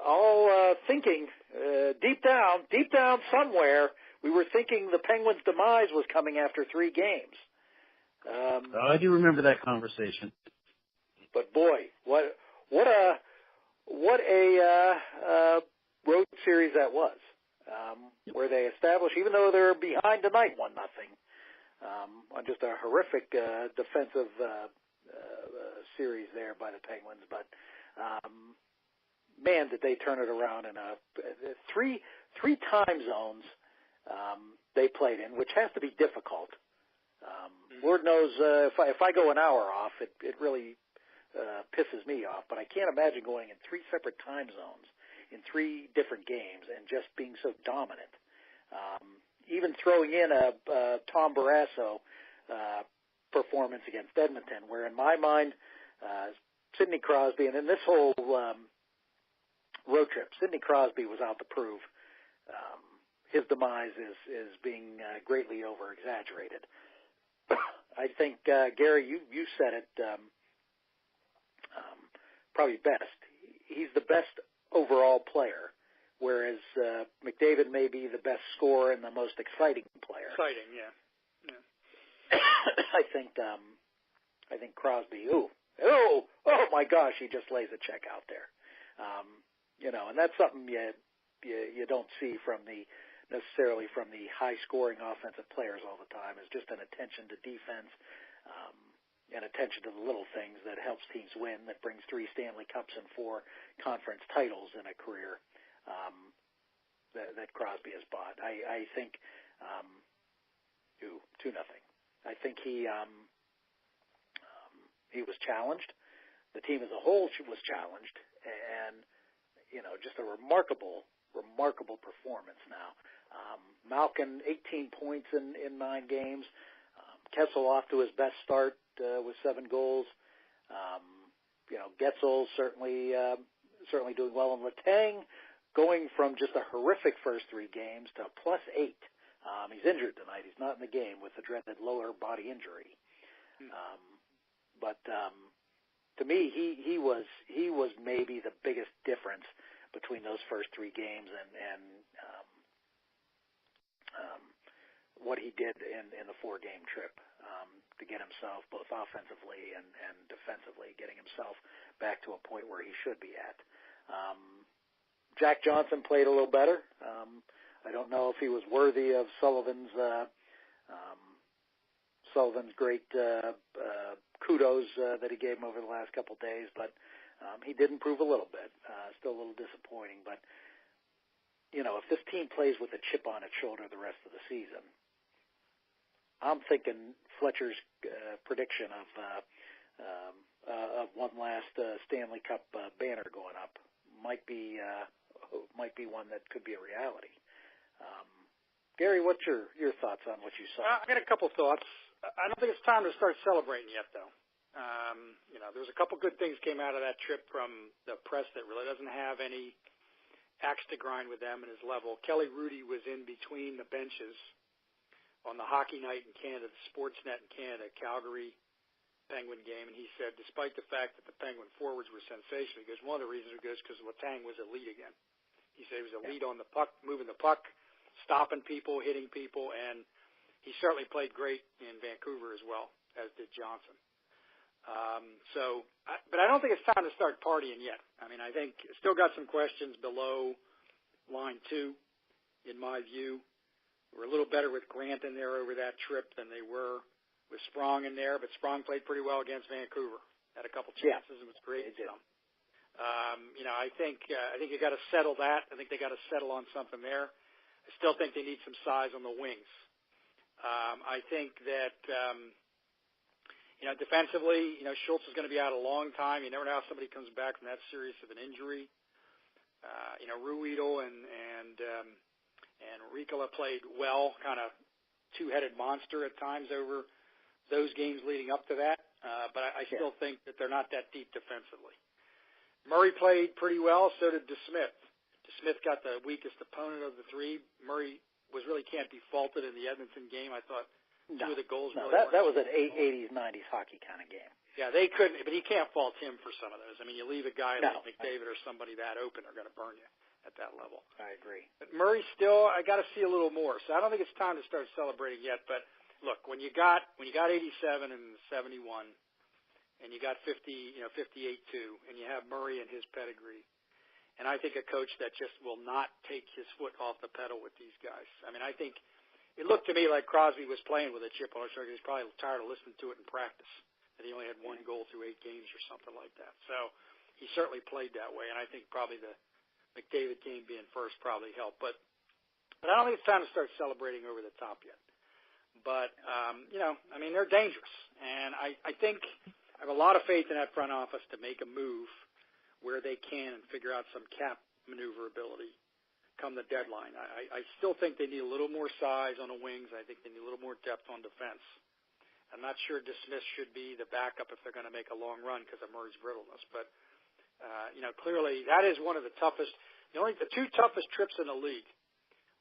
all thinking deep down somewhere, we were thinking the Penguins' demise was coming after 3 games. I do remember that conversation. But boy, what a road series that was, where they established, even though they're behind tonight 1-0, on just a horrific defensive series there by the Penguins. But man, did they turn it around in three time zones they played in, which has to be difficult. Lord knows if I go an hour off, it really pisses me off, but I can't imagine going in 3 separate time zones in 3 different games and just being so dominant. Even throwing in a Tom Barrasso performance against Edmonton, where in my mind, Sidney Crosby, and in this whole road trip, Sidney Crosby was out to prove his demise is being greatly over-exaggerated. I think, Gary, you said it probably best. He's the best overall player, whereas McDavid may be the best scorer and the most exciting player. Exciting, yeah. I think Crosby. Oh my gosh, he just lays a check out there. And that's something you don't see necessarily from the high-scoring offensive players all the time. Is just an attention to defense. And attention to the little things that helps teams win, that brings 3 Stanley Cups and 4 conference titles in a career that Crosby has bought. I think 2-0. I think he was challenged. The team as a whole was challenged, and just a remarkable performance now. Malkin, 18 points in 9 games. Kessel off to his best start with 7 goals. Getzel certainly doing well. And Letang going from just a horrific first 3 games to +8. He's injured tonight. He's not in the game with the dreaded lower body injury. But to me, he was maybe the biggest difference between those first 3 games and what he did in the 4-game trip to get himself both offensively and defensively, getting himself back to a point where he should be at. Jack Johnson played a little better. I don't know if he was worthy of Sullivan's great kudos that he gave him over the last couple of days, but he did improve a little bit. Still a little disappointing, but if this team plays with a chip on its shoulder the rest of the season, I'm thinking Fletcher's prediction of one last Stanley Cup banner going up might be one that could be a reality. Gary, what's your thoughts on what you saw? I got a couple thoughts. I don't think it's time to start celebrating yet, though. There's a couple good things came out of that trip from the press that really doesn't have any axe to grind with them and his level. Kelly Rudy was in between the benches on the hockey night in Canada, the Sportsnet in Canada, Calgary Penguin game, and he said, despite the fact that the Penguin forwards were sensational, he goes, one of the reasons because Letang was elite again. He said he was elite on the puck, moving the puck, stopping people, hitting people, and he certainly played great in Vancouver as well, as did Johnson. But I don't think it's time to start partying yet. I mean, I think still got some questions below line 2, in my view. We're a little better with Grant in there over that trip than they were with Sprong in there, but Sprong played pretty well against Vancouver. Had a couple chances and was great. I think you got to settle that. I think they got to settle on something there. I still think they need some size on the wings. I think that, defensively, Schultz is going to be out a long time. You never know how somebody comes back from that serious of an injury. Ruedel and Ricola played well, kind of two-headed monster at times over those games leading up to that. But I still think that they're not that deep defensively. Murray played pretty well, so did DeSmith. DeSmith got the weakest opponent of the three. Murray really can't be faulted in the Edmonton game. I thought two of the goals really that was an 80s, 90s hockey kind of game. Yeah, they couldn't, but you can't fault him for some of those. I mean, you leave a guy like McDavid or somebody that open, they're going to burn you at that level. I agree. But Murray still, I got to see a little more. So I don't think it's time to start celebrating yet. But look, when you got 87 and 71, and you got 58 too, and you have Murray and his pedigree, and I think a coach that just will not take his foot off the pedal with these guys. I mean, I think it looked to me like Crosby was playing with a chip on his shoulder. He's probably tired of listening to it in practice, that he only had one goal through 8 games or something like that. So he certainly played that way, and I think probably the McDavid game being first probably helped. But I don't think it's time to start celebrating over the top yet. But, they're dangerous. And I think I have a lot of faith in that front office to make a move where they can and figure out some cap maneuverability come the deadline. I still think they need a little more size on the wings. I think they need a little more depth on defense. I'm not sure DeSmith should be the backup if they're going to make a long run because of Murray's brittleness. But, clearly that is one of the toughest. The two toughest trips in the league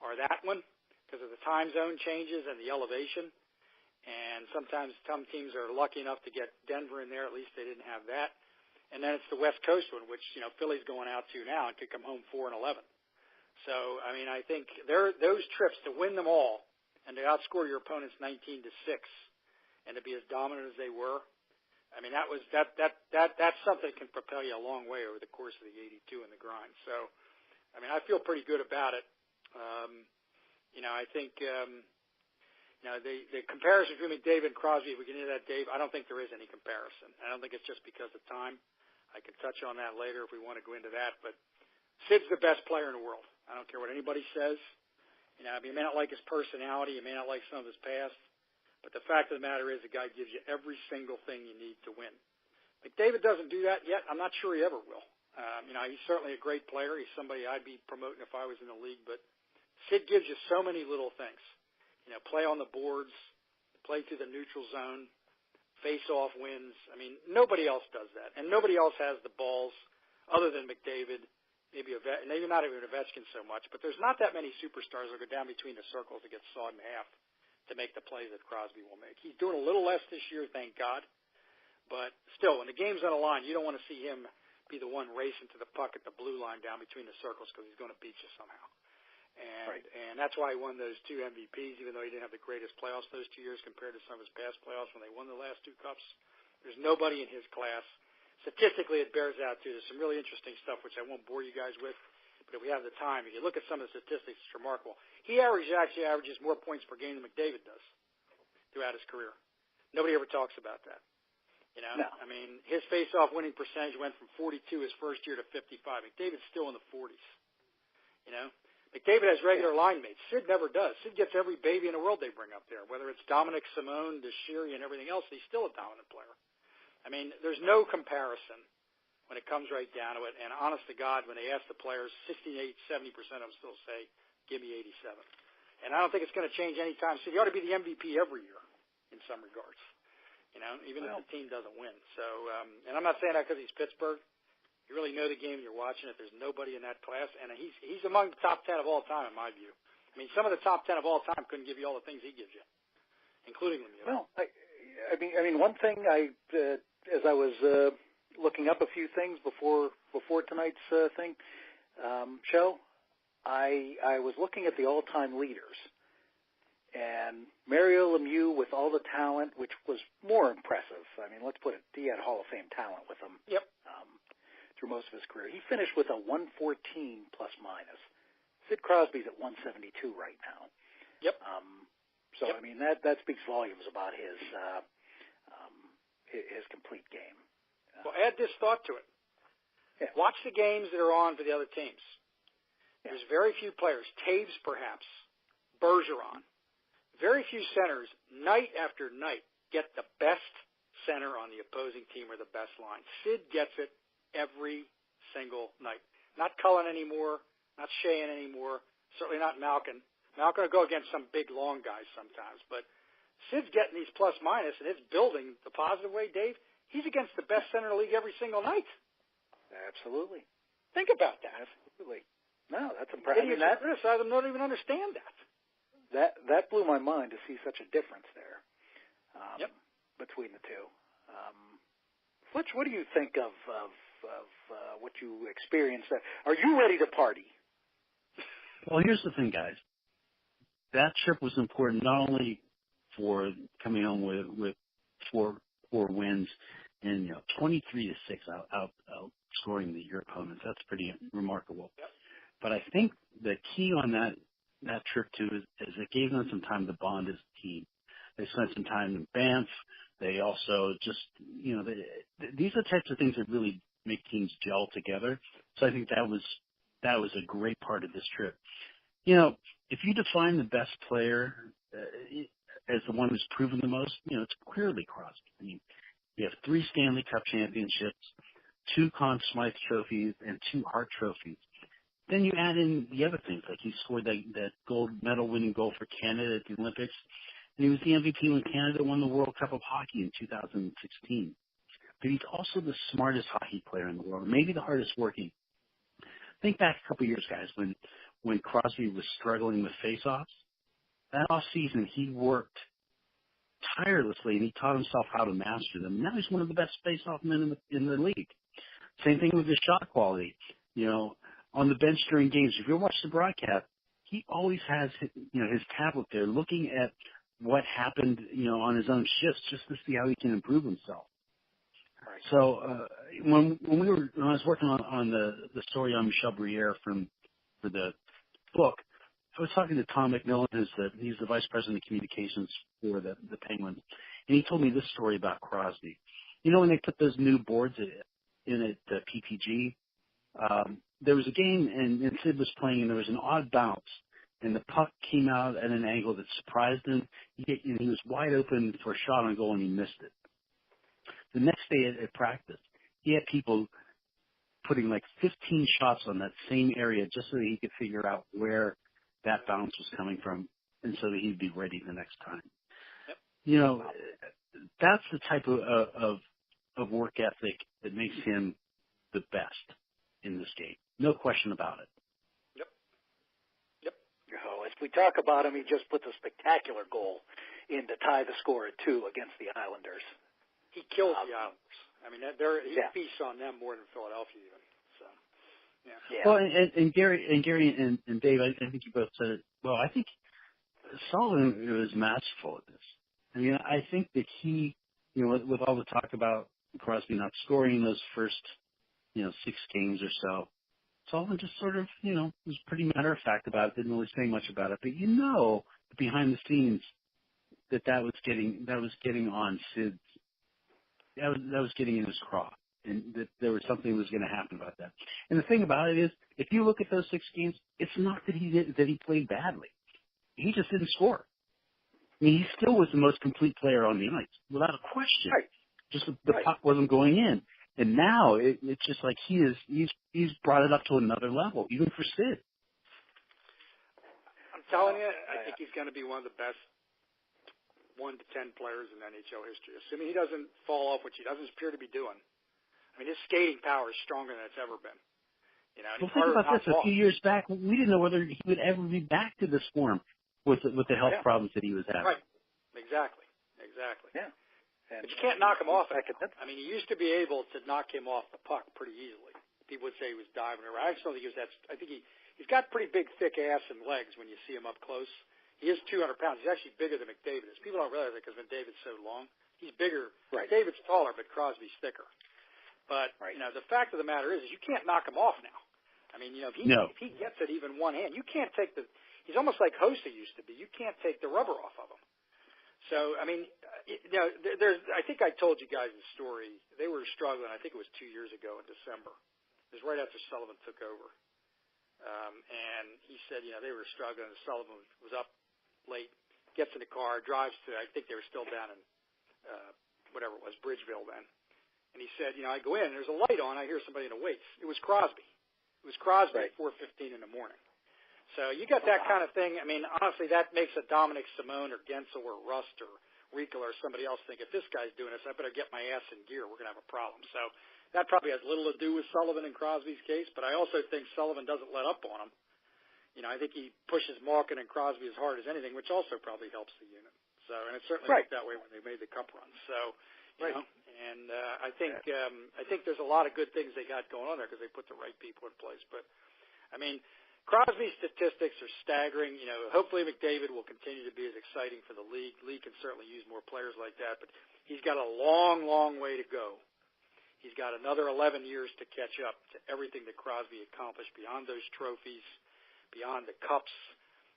are that one because of the time zone changes and the elevation. And sometimes some teams are lucky enough to get Denver in there. At least they didn't have that. And then it's the West Coast one, which, Philly's going out to now and could come home 4-11. So, I think those trips to win them all and to outscore your opponents 19-6 and to be as dominant as they were, that's something that can propel you a long way over the course of the 82 and the grind. So, I feel pretty good about it. I think, the comparison between McDavid and Crosby, if we get into that, Dave, I don't think there is any comparison. I don't think it's just because of time. I can touch on that later if we want to go into that. But Sid's the best player in the world. I don't care what anybody says. You may not like his personality. You may not like some of his past. But the fact of the matter is the guy gives you every single thing you need to win. McDavid doesn't do that yet. I'm not sure he ever will. He's certainly a great player. He's somebody I'd be promoting if I was in the league. But Sid gives you so many little things. Play on the boards, play through the neutral zone, face-off wins. Nobody else does that. And nobody else has the balls other than McDavid, maybe not even Ovechkin so much. But there's not that many superstars that go down between the circles and get sawed in half to make the plays that Crosby will make. He's doing a little less this year, thank God. But still, when the game's on the line, you don't want to see him be the one racing to the puck at the blue line down between the circles because he's going to beat you somehow. And that's why he won those 2 MVPs, even though he didn't have the greatest playoffs those 2 years compared to some of his past playoffs when they won the last 2 cups. There's nobody in his class. Statistically, it bears out, too. There's some really interesting stuff, which I won't bore you guys with. But if we have the time, if you look at some of the statistics, it's remarkable. He actually averages more points per game than McDavid does throughout his career. Nobody ever talks about that. No. His face-off winning percentage went from 42 his first year to 55. McDavid's still in the 40s. McDavid has regular line mates. Sid never does. Sid gets every baby in the world they bring up there, whether it's Dominic Simone, Deshiri, and everything else. He's still a dominant player. There's no comparison when it comes right down to it. And honest to God, when they ask the players, 68-70% of them still say, give me 87. And I don't think it's going to change any time soon. He ought to be the MVP every year in some regards, even if the team doesn't win. So, and I'm not saying that because he's Pittsburgh. You really know the game, you're watching it. There's nobody in that class, and he's among the top 10 of all time in my view. Some of the top 10 of all time couldn't give you all the things he gives you, including Lemieux. Well, one thing as I was looking up a few things before tonight's show, I was looking at the all-time leaders, and Mario Lemieux with all the talent, which was more impressive. Let's put it, he had Hall of Fame talent with him. Yep. Through most of his career. He finished with a 114 plus minus. Sid Crosby's at 172 right now. Yep. That speaks volumes about his complete game. Well, add this thought to it. Yeah. Watch the games that are on for the other teams. Yeah. There's very few players, Taves perhaps, Bergeron, very few centers, night after night, get the best center on the opposing team or the best line. Sid gets it every single night. Not Cullen anymore, not Sheehan anymore, certainly not Malkin. Malkin will go against some big, long guys sometimes, but Sid's getting these plus-minus, and it's building the positive way, Dave. He's against the best center in the league every single night. Absolutely. Think about that. Absolutely. No, that's impressive. Idiots who criticize them don't even understand that. That blew my mind to see such a difference there between the two. Fletch, what do you think of what you experienced there? Are you ready to party? Well, here's the thing, guys. That trip was important not only for coming home with four wins and 23-6 outscoring your opponents. That's pretty remarkable. Yep. But I think the key on that trip too is it gave them some time to bond as a team. They spent some time in Banff. They also just these are the types of things that really make teams gel together. So I think that was a great part of this trip. If you define the best player as the one who's proven the most, it's clearly Crosby. I mean, you have 3 Stanley Cup championships, 2 Conn Smythe trophies, and 2 Hart trophies. Then you add in the other things, like he scored that gold medal winning goal for Canada at the Olympics, and he was the MVP when Canada won the World Cup of Hockey in 2016. But he's also the smartest hockey player in the world, maybe the hardest working. Think back a couple of years, guys, when Crosby was struggling with face-offs. That off-season, he worked tirelessly, and he taught himself how to master them. Now he's one of the best face-off men in the league. Same thing with his shot quality. On the bench during games, if you watch the broadcast, he always has his tablet there looking at what happened on his own shifts just to see how he can improve himself. Right. So when I was working on the story on Michel Briere for the book, I was talking to Tom McMillan, he's the vice president of communications for the Penguins, and he told me this story about Crosby. When they put those new boards in at the PPG, there was a game and Sid was playing, and there was an odd bounce, and the puck came out at an angle that surprised him. He was wide open for a shot on goal, and he missed it. The next day at practice, he had people putting like 15 shots on that same area just so that he could figure out where that bounce was coming from, and so that he'd be ready the next time. Yep. That's the type of work ethic that makes him the best in this game. No question about it. Yep. As we talk about him, he just put a spectacular goal in to tie the score at 2 against the Islanders. He kills the Islanders. I mean, he feasts on them more than Philadelphia even. So, yeah. Well, and Gary and Dave, I think you both said it well. I think Sullivan was masterful at this. I mean, I think that he, with all the talk about Crosby not scoring those first, 6 games or so, Sullivan just sort of, was pretty matter of fact about it, didn't really say much about it. But behind the scenes, that was getting on Sid's. That was getting in his craw, and that there was something that was going to happen about that. And the thing about it is, if you look at those 6 games, it's not that he played badly. He just didn't score. I mean, he still was the most complete player on the ice, without a question. Right. Just the puck wasn't going in, and now it's just like he's brought it up to another level, even for Sid. I'm telling you, I think he's going to be one of the best 1 to 10 players in NHL history, assuming he doesn't fall off, which he doesn't appear to be doing. I mean, his skating power is stronger than it's ever been. Well, think about this. A few years back, we didn't know whether he would ever be back to this form with the health problems that he was having. Right. Exactly. Yeah. But you can't knock him off. I mean, he used to be able to knock him off the puck pretty easily. People would say he was diving around. I just don't think he was that. I think he's got pretty big, thick ass and legs when you see him up close. He is 200 pounds. He's actually bigger than McDavid is. People don't realize that because McDavid's so long. He's bigger. Right. McDavid's taller, but Crosby's thicker. But, the fact of the matter is you can't knock him off now. I mean, if he gets it even one hand, you can't take he's almost like Hossa used to be. You can't take the rubber off of him. So, I mean, I think I told you guys the story. They were struggling, I think it was 2 years ago in December. It was right after Sullivan took over. And he said, they were struggling. Sullivan was up late, gets in the car, drives to, I think they were still down in whatever it was, Bridgeville then. And he said, I go in, there's a light on, I hear somebody in the weights. It was Crosby. It was Crosby at 4:15 in the morning. So you got that kind of thing. I mean, honestly, that makes a Dominic Simone or Gensel or Rust or Ricola or somebody else think, if this guy's doing this, I better get my ass in gear. We're going to have a problem. So that probably has little to do with Sullivan and Crosby's case, but I also think Sullivan doesn't let up on him. I think he pushes Malkin and Crosby as hard as anything, which also probably helps the unit. So, and it certainly looked that way when they made the cup run. So, you know, and I think there's a lot of good things they got going on there because they put the right people in place. But, I mean, Crosby's statistics are staggering. Hopefully McDavid will continue to be as exciting for the league. The league can certainly use more players like that, but he's got a long, long way to go. He's got another 11 years to catch up to everything that Crosby accomplished beyond those trophies, beyond the cups,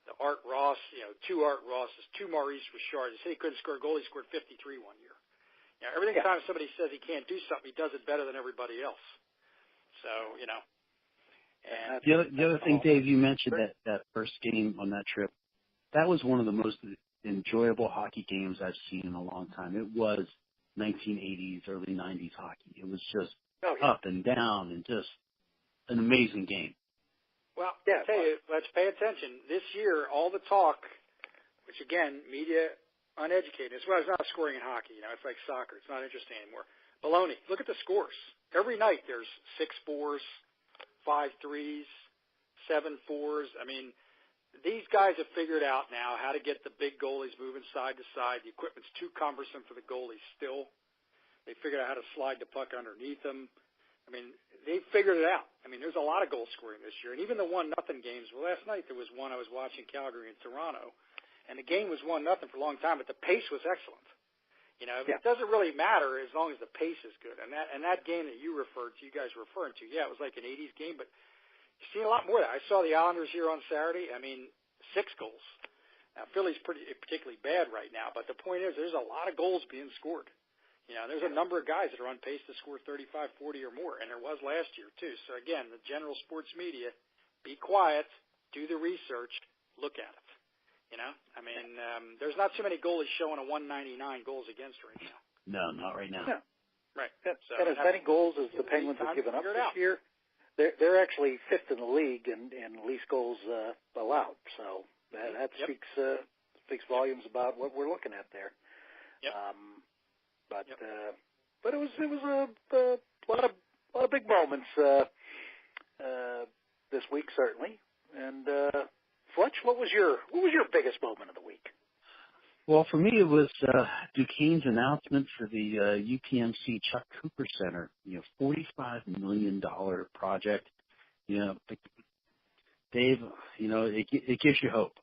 the Art Ross, 2 Art Rosses, 2 Maurice Richard. He said he couldn't score a goal. He scored 53 one year. Every time somebody says he can't do something, he does it better than everybody else. So, And the other thing, Dave, you mentioned that first game on that trip. That was one of the most enjoyable hockey games I've seen in a long time. It was 1980s, early 90s hockey. It was just up and down and just an amazing game. Well, I'll tell you, let's pay attention. This year, all the talk, which again, media uneducated, as well as not scoring in hockey. It's like soccer. It's not interesting anymore. Baloney. Look at the scores. Every night there's 6-4s, 5-3s, 7-4s. I mean, these guys have figured out now how to get the big goalies moving side to side. The equipment's too cumbersome for the goalies still. They figured out how to slide the puck underneath them. I mean, they figured it out. I mean, there's a lot of goal scoring this year. And even the 1-0 games, well, last night there was one I was watching, Calgary and Toronto, and the game was 1-0 for a long time, but the pace was excellent. It doesn't really matter as long as the pace is good. And that game that you guys were referring to, it was like an 80s game, but you see a lot more of that. I saw the Islanders here on Saturday. I mean, 6 goals. Now, Philly's particularly bad right now, but the point is there's a lot of goals being scored. There's a number of guys that are on pace to score 35, 40 or more, and there was last year too. So again, the general sports media, be quiet, do the research, look at it. I mean, there's not too many goalies showing a 199 goals against right now. No, not right now. No. Right. So, and as many goals as the Penguins have given up this year, they're actually 5th in the league in least goals allowed. So that speaks volumes about what we're looking at there. Yep. But it was a lot of big moments this week certainly. And Fletch, what was your biggest moment of the week? Well, for me, it was Duquesne's announcement for the UPMC Chuck Cooper Center. $45 million project. Dave, it gives you hope.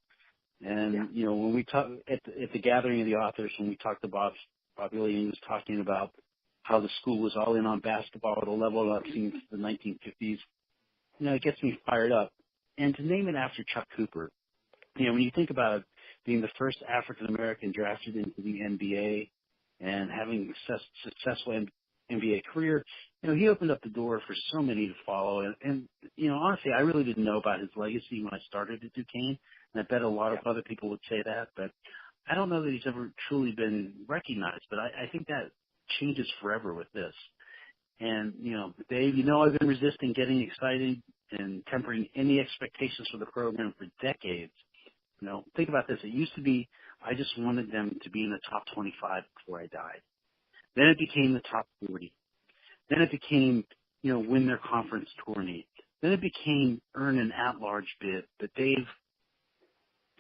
And when we talk at the gathering of the authors, when we talked to Bob Ely, he was talking about how the school was all in on basketball at a level I've seen since the 1950s. It gets me fired up. And to name it after Chuck Cooper, when you think about it, being the first African-American drafted into the NBA and having a successful NBA career, he opened up the door for so many to follow. And honestly, I really didn't know about his legacy when I started at Duquesne, and I bet a lot of other people would say that, but I don't know that he's ever truly been recognized, but I think that changes forever with this. And, Dave, I've been resisting getting excited and tempering any expectations for the program for decades. Think about this. It used to be I just wanted them to be in the top 25 before I died. Then it became the top 40. Then it became, win their conference tourney. Then it became earn an at-large bid. But Dave,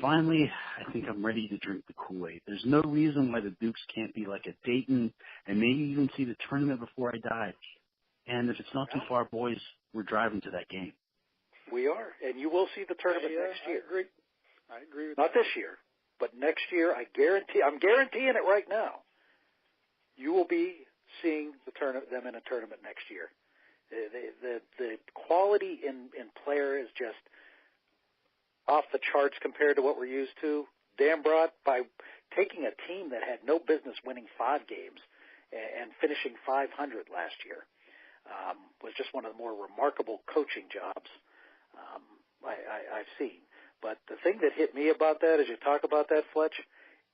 finally, I think I'm ready to drink the Kool-Aid. There's no reason why the Dukes can't be like a Dayton and maybe even see the tournament before I die. And if it's not too far, boys, we're driving to that game. We are, and you will see the tournament next year. I agree with Not this year, but next year, I'm guaranteeing it right now. You will be seeing them in a tournament next year. The quality in player is just off the charts compared to what we're used to. Dan brought by taking a team that had no business winning 5 games and finishing 500 last year. was just one of the more remarkable coaching jobs I've seen. But the thing that hit me about that, as you talk about that, Fletch,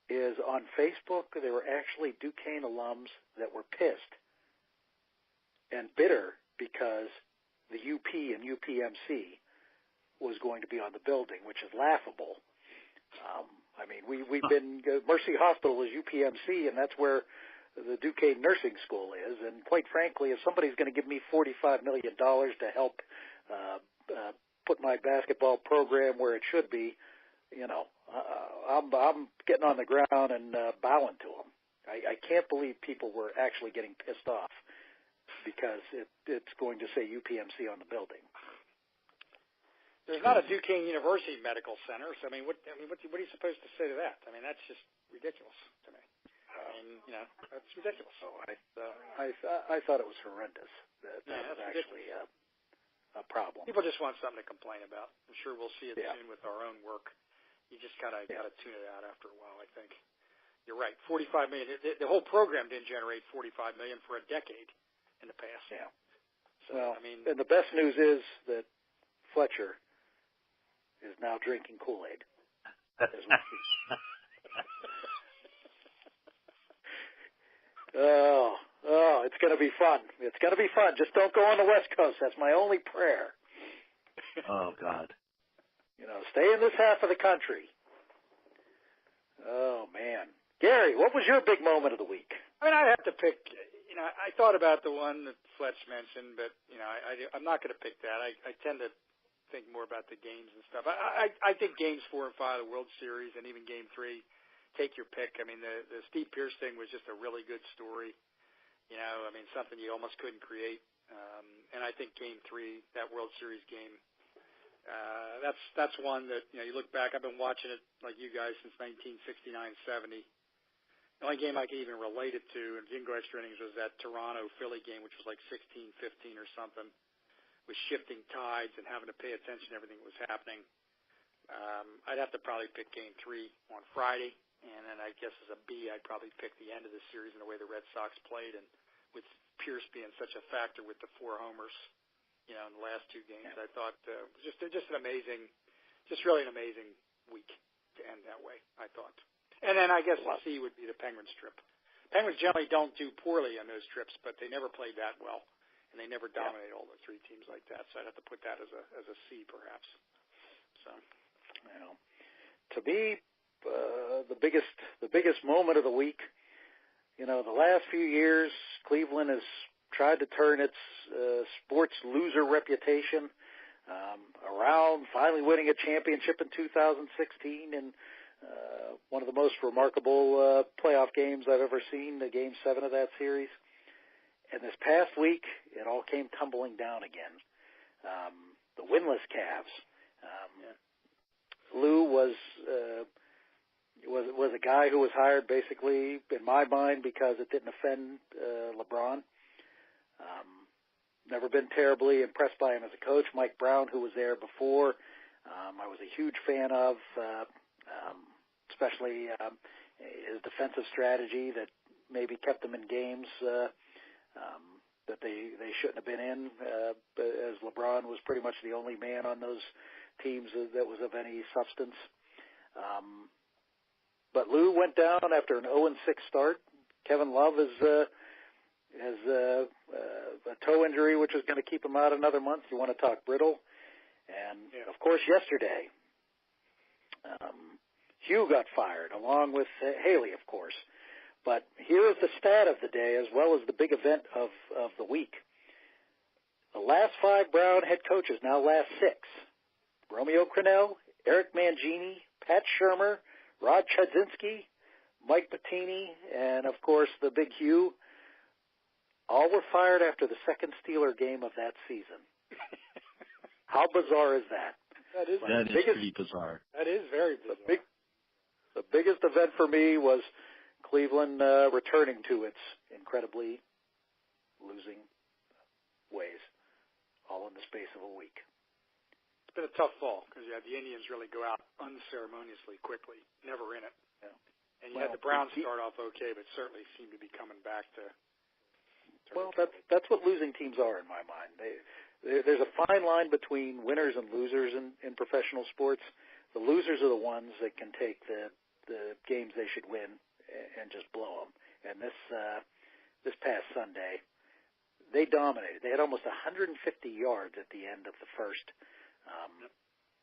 is on Facebook there were actually Duquesne alums that were pissed and bitter because the UP and UPMC was going to be on the building, which is laughable. I mean, we've been Mercy Hospital is UPMC, and that's where the Duquesne Nursing School is. And quite frankly, if somebody's going to give me $45 million to help put my basketball program where it should be, you know, I'm getting on the ground and bowing to them. I can't believe people were actually getting pissed off because it's going to say UPMC on the building. There's not a Duquesne University Medical Center, so what are you supposed to say to that? I mean, that's just ridiculous to me. You know, that's ridiculous. So I thought it was horrendous. That was actually a problem. People just want something to complain about. I'm sure we'll see it soon with our own work. You just gotta tune it out after a while. I think you're right. $45 million. The whole program didn't generate $45 million for a decade in the past. Yeah. So well, and the best news is that Fletcher is now drinking Kool-Aid. It's going to be fun. It's going to be fun. Just don't go on the West Coast. That's my only prayer. Oh, God. You know, stay in this half of the country. Oh, man. Gary, what was your big moment of the week? I mean, I have to pick, you know, I thought about the one that Fletch mentioned, but, you know, I'm not going to pick that. I tend to think more about the games and stuff. I think games 4 and 5 of the World Series and even game 3, take your pick. I mean, the Steve Pierce thing was just a really good story. You know, I mean, something you almost couldn't create. And I think game 3, that World Series game, that's one that, you know, you look back, I've been watching it like you guys since 1969-70. The only game I can even relate it to, and didn't go extra innings, was that Toronto-Philly game, which was like 16-15 or something, with shifting tides and having to pay attention to everything that was happening. I'd have to probably pick game 3 on Friday, and then I guess as a B, I'd probably pick the end of the series and the way the Red Sox played, and with Pierce being such a factor with the 4 homers, you know, in the last 2 games. I thought just an amazing, just really an amazing week to end that way, I thought. And then I guess the C would be the Penguins trip. Penguins generally don't do poorly on those trips, but they never played that well, and they never dominate all the 3 teams like that. So I'd have to put that as a C, perhaps. So, well, to me, the biggest moment of the week, you know, the last few years, Cleveland has tried to turn its sports loser reputation around, finally winning a championship in 2016, and one of the most remarkable playoff games I've ever seen, the Game 7 of that series. And this past week, it all came tumbling down again. The winless Cavs. Lou was a guy who was hired basically, in my mind, because it didn't offend LeBron. Never been terribly impressed by him as a coach. Mike Brown, who was there before, I was a huge fan of, especially his defensive strategy that maybe kept them in games that they shouldn't have been in, as LeBron was pretty much the only man on those teams that was of any substance. But Lou went down after an 0-6 start. Kevin Love has a toe injury, which is going to keep him out another month. You want to talk brittle. And, of course, yesterday, Hugh got fired, along with Haley, of course. But here is the stat of the day, as well as the big event of the week. The last 5 Brown head coaches, now last 6, Romeo Crennel, Eric Mangini, Pat Shurmur, Rod Chudzinski, Mike Bettini, and, of course, the big Hugh, all were fired after the second Steeler game of that season. How bizarre is that? That is pretty bizarre. That is very bizarre. The biggest event for me was Cleveland returning to its incredibly losing ways, all in the space of a week. It's been a tough fall because you had the Indians really go out unceremoniously quickly, never in it. Yeah. And you had the Browns start off okay, but certainly seem to be coming back to Well, that's what losing teams are in my mind. There's a fine line between winners and losers in professional sports. The losers are the ones that can take the games they should win and just blow them. And this past Sunday, they dominated. They had almost 150 yards at the end of the first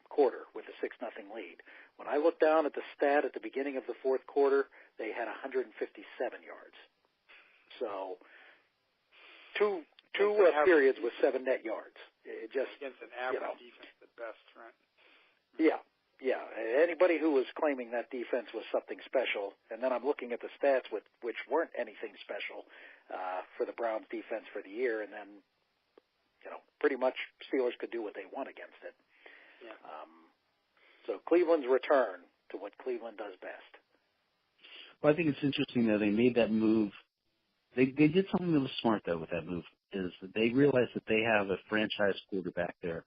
quarter with a 6-0 lead. When I looked down at the stat at the beginning of the fourth quarter, they had 157 yards. So two periods with 7 net yards. It just against an average defense at best, right? Yeah. Anybody who was claiming that defense was something special, and then I'm looking at the stats which weren't anything special for the Browns defense for the year, and then pretty much Steelers could do what they want against it. Yeah. So Cleveland's return to what Cleveland does best. Well, I think it's interesting that they made that move. They did something that was smart, though, with that move, is that they realized that they have a franchise quarterback there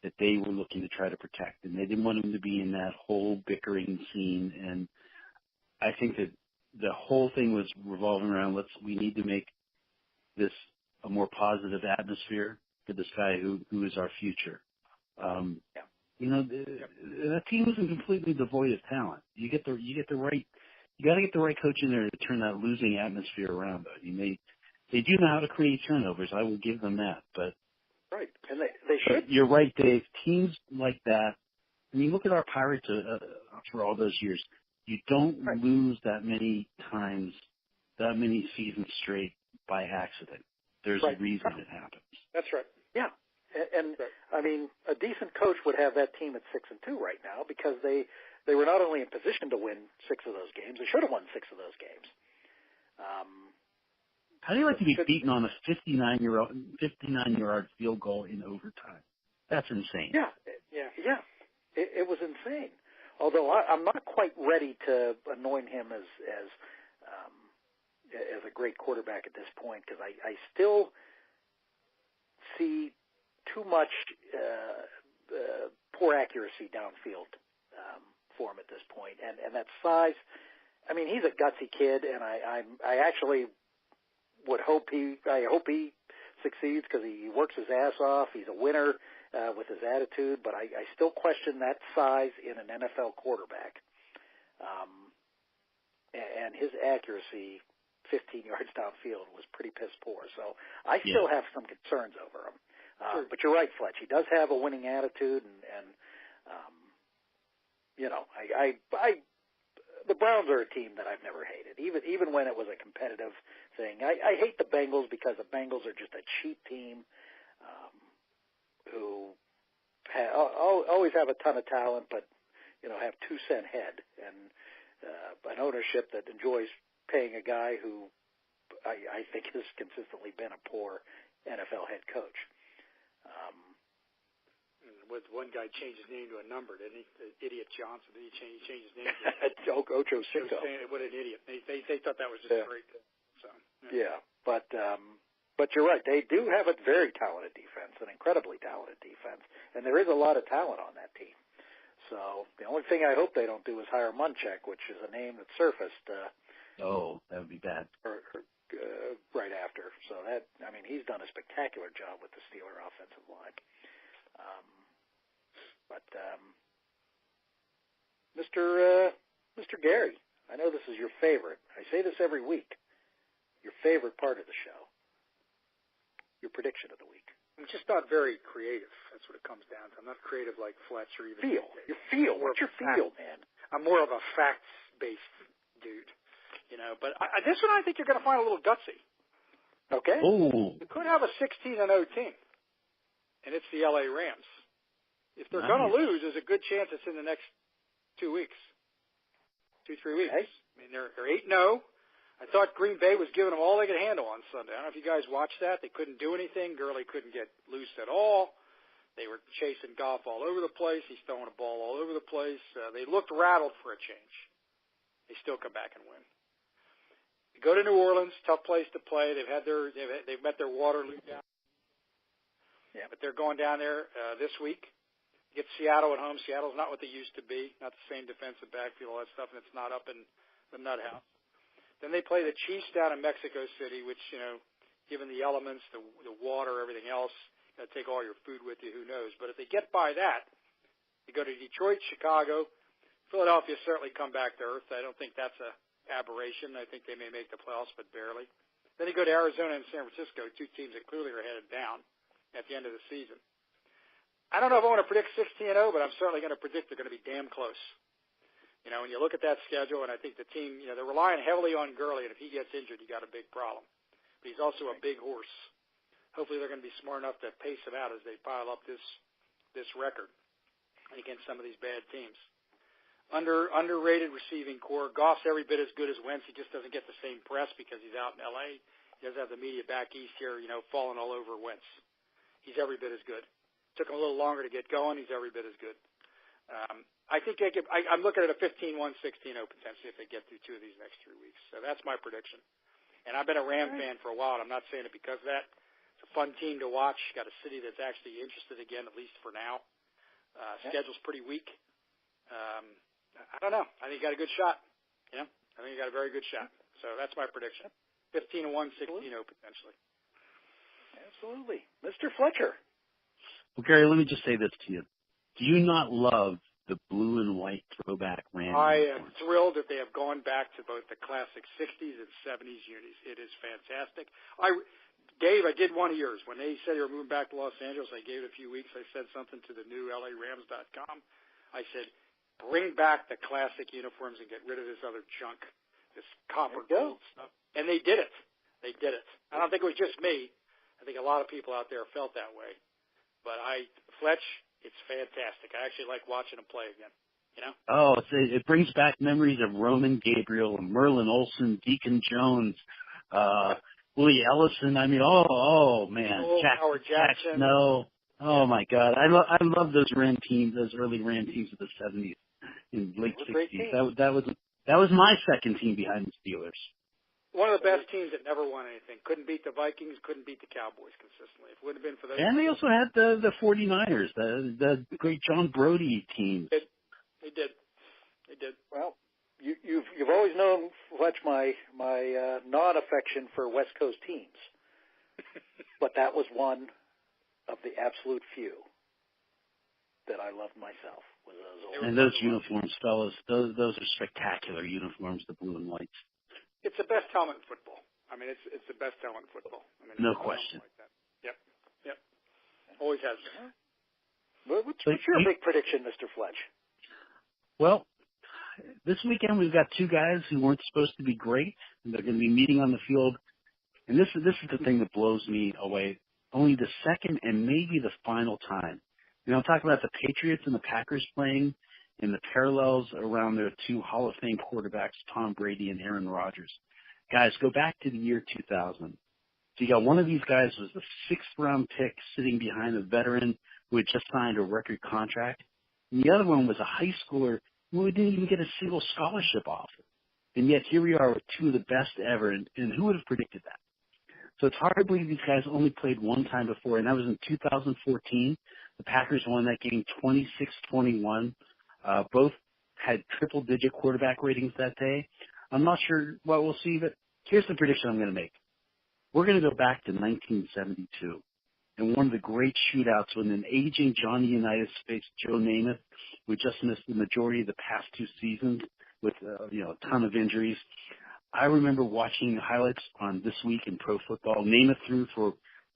that they were looking to try to protect, and they didn't want him to be in that whole bickering scene. And I think that the whole thing was revolving around, we need to make this a more positive atmosphere for this guy who is our future. That team isn't completely devoid of talent. You got to get the right coach in there to turn that losing atmosphere around. They do know how to create turnovers. I will give them that. But right, and they should. You're right, Dave. Teams like that. I mean, look at our Pirates for all those years. You don't lose that many times, that many seasons straight by accident. There's a reason it happens. That's right. Yeah. And I mean, a decent coach would have that team at 6-2 right now because they were not only in position to win 6 of those games, they should have won 6 of those games. How do you like to be beaten on a 59-yard field goal in overtime? That's insane. Yeah. It was insane. Although I'm not quite ready to anoint him as a great quarterback at this point because I still see too much poor accuracy downfield for him at this point, and that size. I mean, he's a gutsy kid, and I actually would hope he succeeds because he works his ass off. He's a winner with his attitude, but I still question that size in an NFL quarterback. And his accuracy, 15 yards downfield, was pretty piss poor. So I still have some concerns over him. Sure. But you're right, Fletch. He does have a winning attitude, and the Browns are a team that I've never hated, even when it was a competitive thing. I hate the Bengals because the Bengals are just a cheap team who always have a ton of talent, but have 2-cent head and an ownership that enjoys paying a guy who I think has consistently been a poor NFL head coach. With one guy changed his name to a number, didn't he? The idiot Johnson. Did he changed his name to Ocho Cinco. What an idiot! They thought that was just great. So but you're right. They do have a very talented defense, an incredibly talented defense, and there is a lot of talent on that team. So the only thing I hope they don't do is hire Munchak, which is a name that surfaced. That would be bad. Right after. So he's done a spectacular job with the Steeler offensive line. Mr. Gary, I know this is your favorite. I say this every week. Your favorite part of the show. Your prediction of the week. I'm just not very creative. That's what it comes down to. I'm not creative like Fletch or even feel. Your feel. What's your feel, man? I'm more of a facts-based dude. But this one I think you're going to find a little gutsy. Okay. Oh. You could have a 16-0 team, and it's the LA Rams. If they're going to lose, there's a good chance it's in the next 2 weeks, 2-3 weeks. Okay. I mean, they're 8-0. I thought Green Bay was giving them all they could handle on Sunday. I don't know if you guys watched that. They couldn't do anything. Gurley couldn't get loose at all. They were chasing Goff all over the place. He's throwing a ball all over the place. They looked rattled for a change. They still come back and win. You go to New Orleans, tough place to play. They've met their Waterloo down. Yeah, but they're going down there this week. Get Seattle at home. Seattle's not what they used to be. Not the same defensive backfield, all that stuff, and it's not up in the nut house. Then they play the Chiefs down in Mexico City, which, given the elements, the water, everything else. Got to take all your food with you, who knows. But if they get by that, they go to Detroit, Chicago, Philadelphia certainly come back to earth. I don't think that's a aberration. I think they may make the playoffs, but barely. Then you go to Arizona and San Francisco, two teams that clearly are headed down at the end of the season. I don't know if I want to predict 16-0, but I'm certainly going to predict they're going to be damn close. You know, when you look at that schedule, and I think the team, you know, they're relying heavily on Gurley, and if he gets injured, you got a big problem. But he's also a big horse. Hopefully they're going to be smart enough to pace him out as they pile up this record against some of these bad teams. Underrated receiving core. Goff's every bit as good as Wentz. He just doesn't get the same press because he's out in L.A. He doesn't have the media back east here, you know, falling all over Wentz. He's every bit as good. Took him a little longer to get going. He's every bit as good. I think they could. I'm looking at a 15-1, 16-0 potentially if they get through two of these next 3 weeks. So that's my prediction. And I've been a Ram fan for a while, and I'm not saying it because of that. It's a fun team to watch. Got a city that's actually interested again, at least for now. Schedule's pretty weak. I don't know. I think you got a good shot. You know, I think you got a very good shot. So that's my prediction. 15-1, 16-0 potentially. Absolutely. Mr. Fletcher. Well, Gary, let me just say this to you. Do you not love the blue and white throwback Ram? I am thrilled that they have gone back to both the classic 60s and 70s unis. It is fantastic. Dave, I did one of yours. When they said they were moving back to Los Angeles, I gave it a few weeks. I said something to the new LARams.com. I said, bring back the classic uniforms and get rid of this other junk, this copper gold stuff. And they did it. They did it. I don't think it was just me. I think a lot of people out there felt that way. But Fletch, it's fantastic. I actually like watching him play again. You know? Oh, it brings back memories of Roman Gabriel and Merlin Olsen, Deacon Jones, Willie Ellison. I mean, oh man, Howard Jackson. No, oh my God, I love those Ram teams, those early Ram teams of the '70s and late '60s. That was my second team behind the Steelers. One of the best teams that never won anything. Couldn't beat the Vikings, couldn't beat the Cowboys consistently. If it would have been for those. And they also had the 49ers, the great John Brody team. They did. Well, you've always known, Fletch, my non-affection for West Coast teams, but that was one of the absolute few that I loved myself. And those uniforms, fellas, those are spectacular uniforms, the blue and whites. It's the best helmet in football. I mean, it's the best helmet in football. I mean, no question. Like that. Yep. Always has been. What's your big prediction, Mr. Fletch? Well, this weekend we've got two guys who weren't supposed to be great. They're going to be meeting on the field. And this is the thing that blows me away. Only the second and maybe the final time. You know, I'm talking about the Patriots and the Packers playing and the parallels around their two Hall of Fame quarterbacks, Tom Brady and Aaron Rodgers. Guys, go back to the year 2000. So you got one of these guys was the 6th-round pick sitting behind a veteran who had just signed a record contract. And the other one was a high schooler who didn't even get a single scholarship offer. And yet here we are with two of the best ever. And who would have predicted that? So it's hard to believe these guys only played one time before, and that was in 2014. The Packers won that game 26-21. Both had triple-digit quarterback ratings that day. I'm not sure what we'll see, but here's the prediction I'm going to make. We're going to go back to 1972 and one of the great shootouts when an aging Johnny Unitas faced Joe Namath, who just missed the majority of the past two seasons with a ton of injuries. I remember watching highlights on This Week in Pro Football. Namath threw for,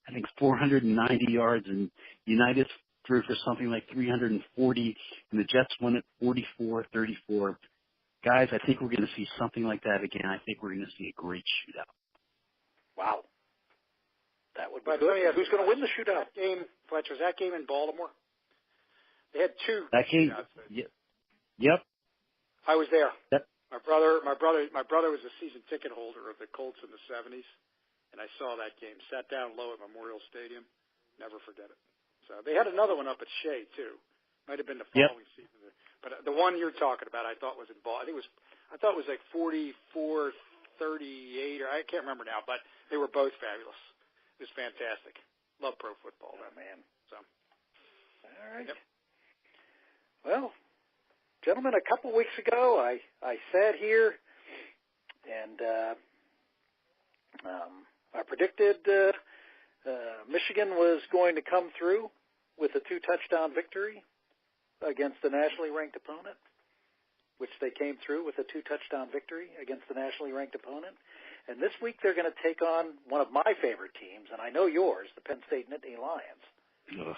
I think, 490 yards, and Unitas threw for something like 340, and the Jets won it 44-34. Guys, I think we're going to see something like that again. I think we're going to see a great shootout. Wow. That would be good. Who's going to win the shootout? That game, Fletcher, was that game in Baltimore? They had two. That game. Yep. I was there. Yep. My brother was a season ticket holder of the Colts in the 70s, and I saw that game. Sat down low at Memorial Stadium. Never forget it. So they had another one up at Shea too. Might have been the following season. But the one you're talking about, I thought was in Ball. I thought it was like 44-38, or I can't remember now. But they were both fabulous. It was fantastic. Love pro football, man. So. All right. Yep. Well, gentlemen, a couple weeks ago, I sat here and I predicted Michigan was going to come through with a 2-touchdown victory against a nationally ranked opponent, which they came through with a 2-touchdown victory against the nationally ranked opponent. And this week they're going to take on one of my favorite teams, and I know yours, the Penn State Nittany Lions. Ugh.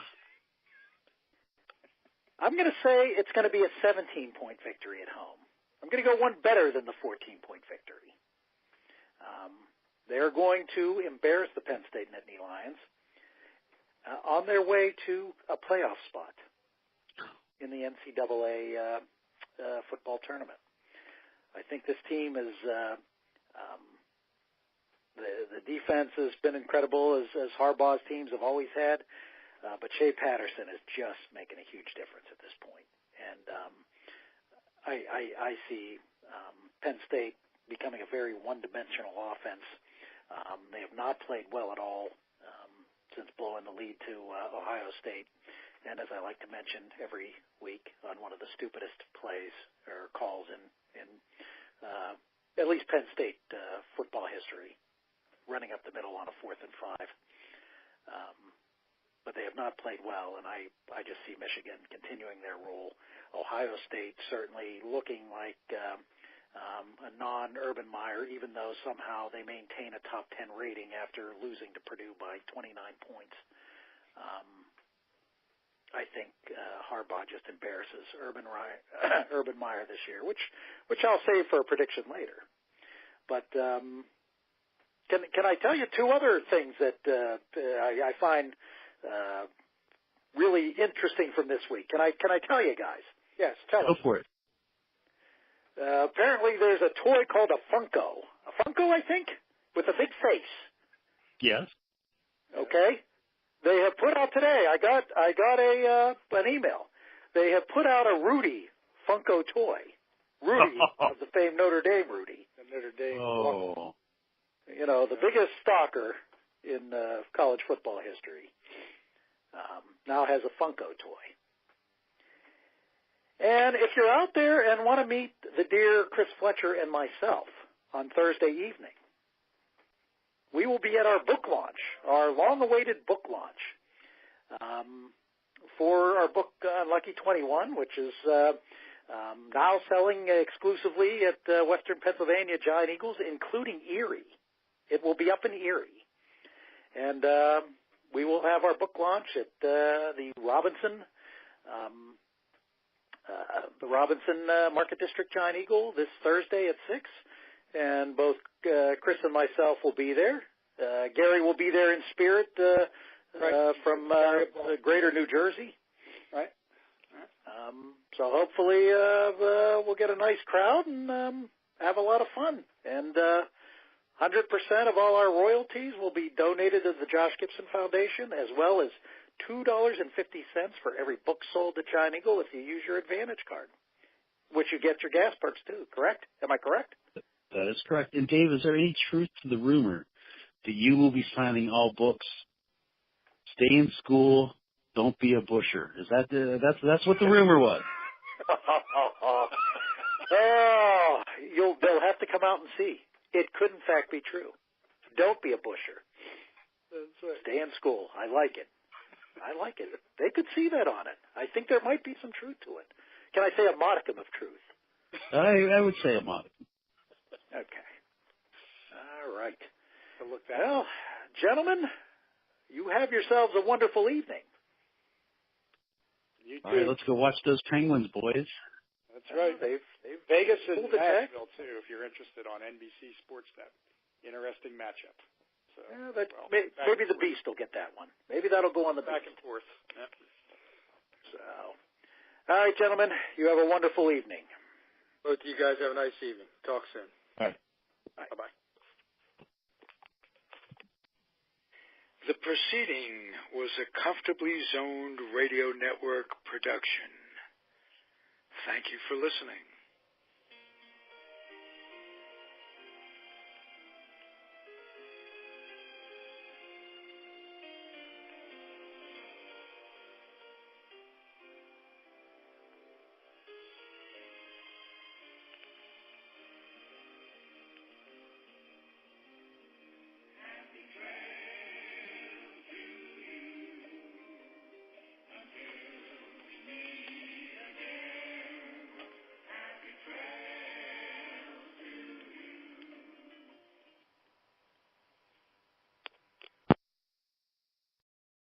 I'm going to say it's going to be a 17-point victory at home. I'm going to go one better than the 14-point victory. They're going to embarrass the Penn State Nittany Lions on their way to a playoff spot in the NCAA football tournament. I think this team is the defense has been incredible, as Harbaugh's teams have always had, but Shea Patterson is just making a huge difference at this point. And I see Penn State becoming a very one-dimensional offense. They have not played well at all since blowing the lead to Ohio State. And as I like to mention every week, on one of the stupidest plays or calls in at least Penn State football history, running up the middle on a 4th and 5. But they have not played well, and I just see Michigan continuing their role. Ohio State certainly looking like a non-Urban Meyer, even though somehow they maintain a top 10 rating after losing to Purdue by 29 points. I think Harbaugh just embarrasses Urban Meyer this year, which I'll save for a prediction later. But can I tell you two other things that I find really interesting from this week? Can I tell you guys? Yes, tell us. Go for it. Apparently, there's a toy called a Funko. A Funko, I think, with a big face. Yes. Okay. They have put out today. I got an email. They have put out a Rudy Funko toy. Rudy of the famed Notre Dame Rudy. The Notre Dame. Oh. You know, the biggest stalker in college football history. Now has a Funko toy. And if you're out there and want to meet the dear Chris Fletcher and myself on Thursday evening, we will be at our book launch, our long-awaited book launch, for our book Unlucky 21, which is now selling exclusively at Western Pennsylvania Giant Eagles, including Erie. It will be up in Erie. And we will have our book launch at the Robinson Market District Giant Eagle this Thursday at 6. And both Chris and myself will be there. Gary will be there in spirit from Greater New Jersey. Right. So hopefully we'll get a nice crowd and have a lot of fun. And 100% of all our royalties will be donated to the Josh Gibson Foundation, as well as $2.50 for every book sold at Giant Eagle if you use your Advantage card, which you get your gas perks too, correct? Am I correct? That is correct. And Dave, is there any truth to the rumor that you will be signing all books? Stay in school, don't be a busher. Is that that's what the rumor was? They'll have to come out and see. It could in fact be true. Don't be a busher. That's right. Stay in school. I like it. They could see that on it. I think there might be some truth to it. Can I say a modicum of truth? I would say a modicum. Okay. All right. So look back. Well, gentlemen, you have yourselves a wonderful evening. You too. All right, let's go watch those Penguins, boys. That's right. They've Vegas and pulled it back. Nashville too. If you're interested on NBC Sportsnet, interesting matchup. So maybe the Beast will get that one. Maybe that'll go on the back Beast. and forth. Yep. So, all right, gentlemen, you have a wonderful evening. Both of you guys have a nice evening. Talk soon. All right. Bye-bye. The proceeding was a Comfortably Zoned Radio Network production. Thank you for listening.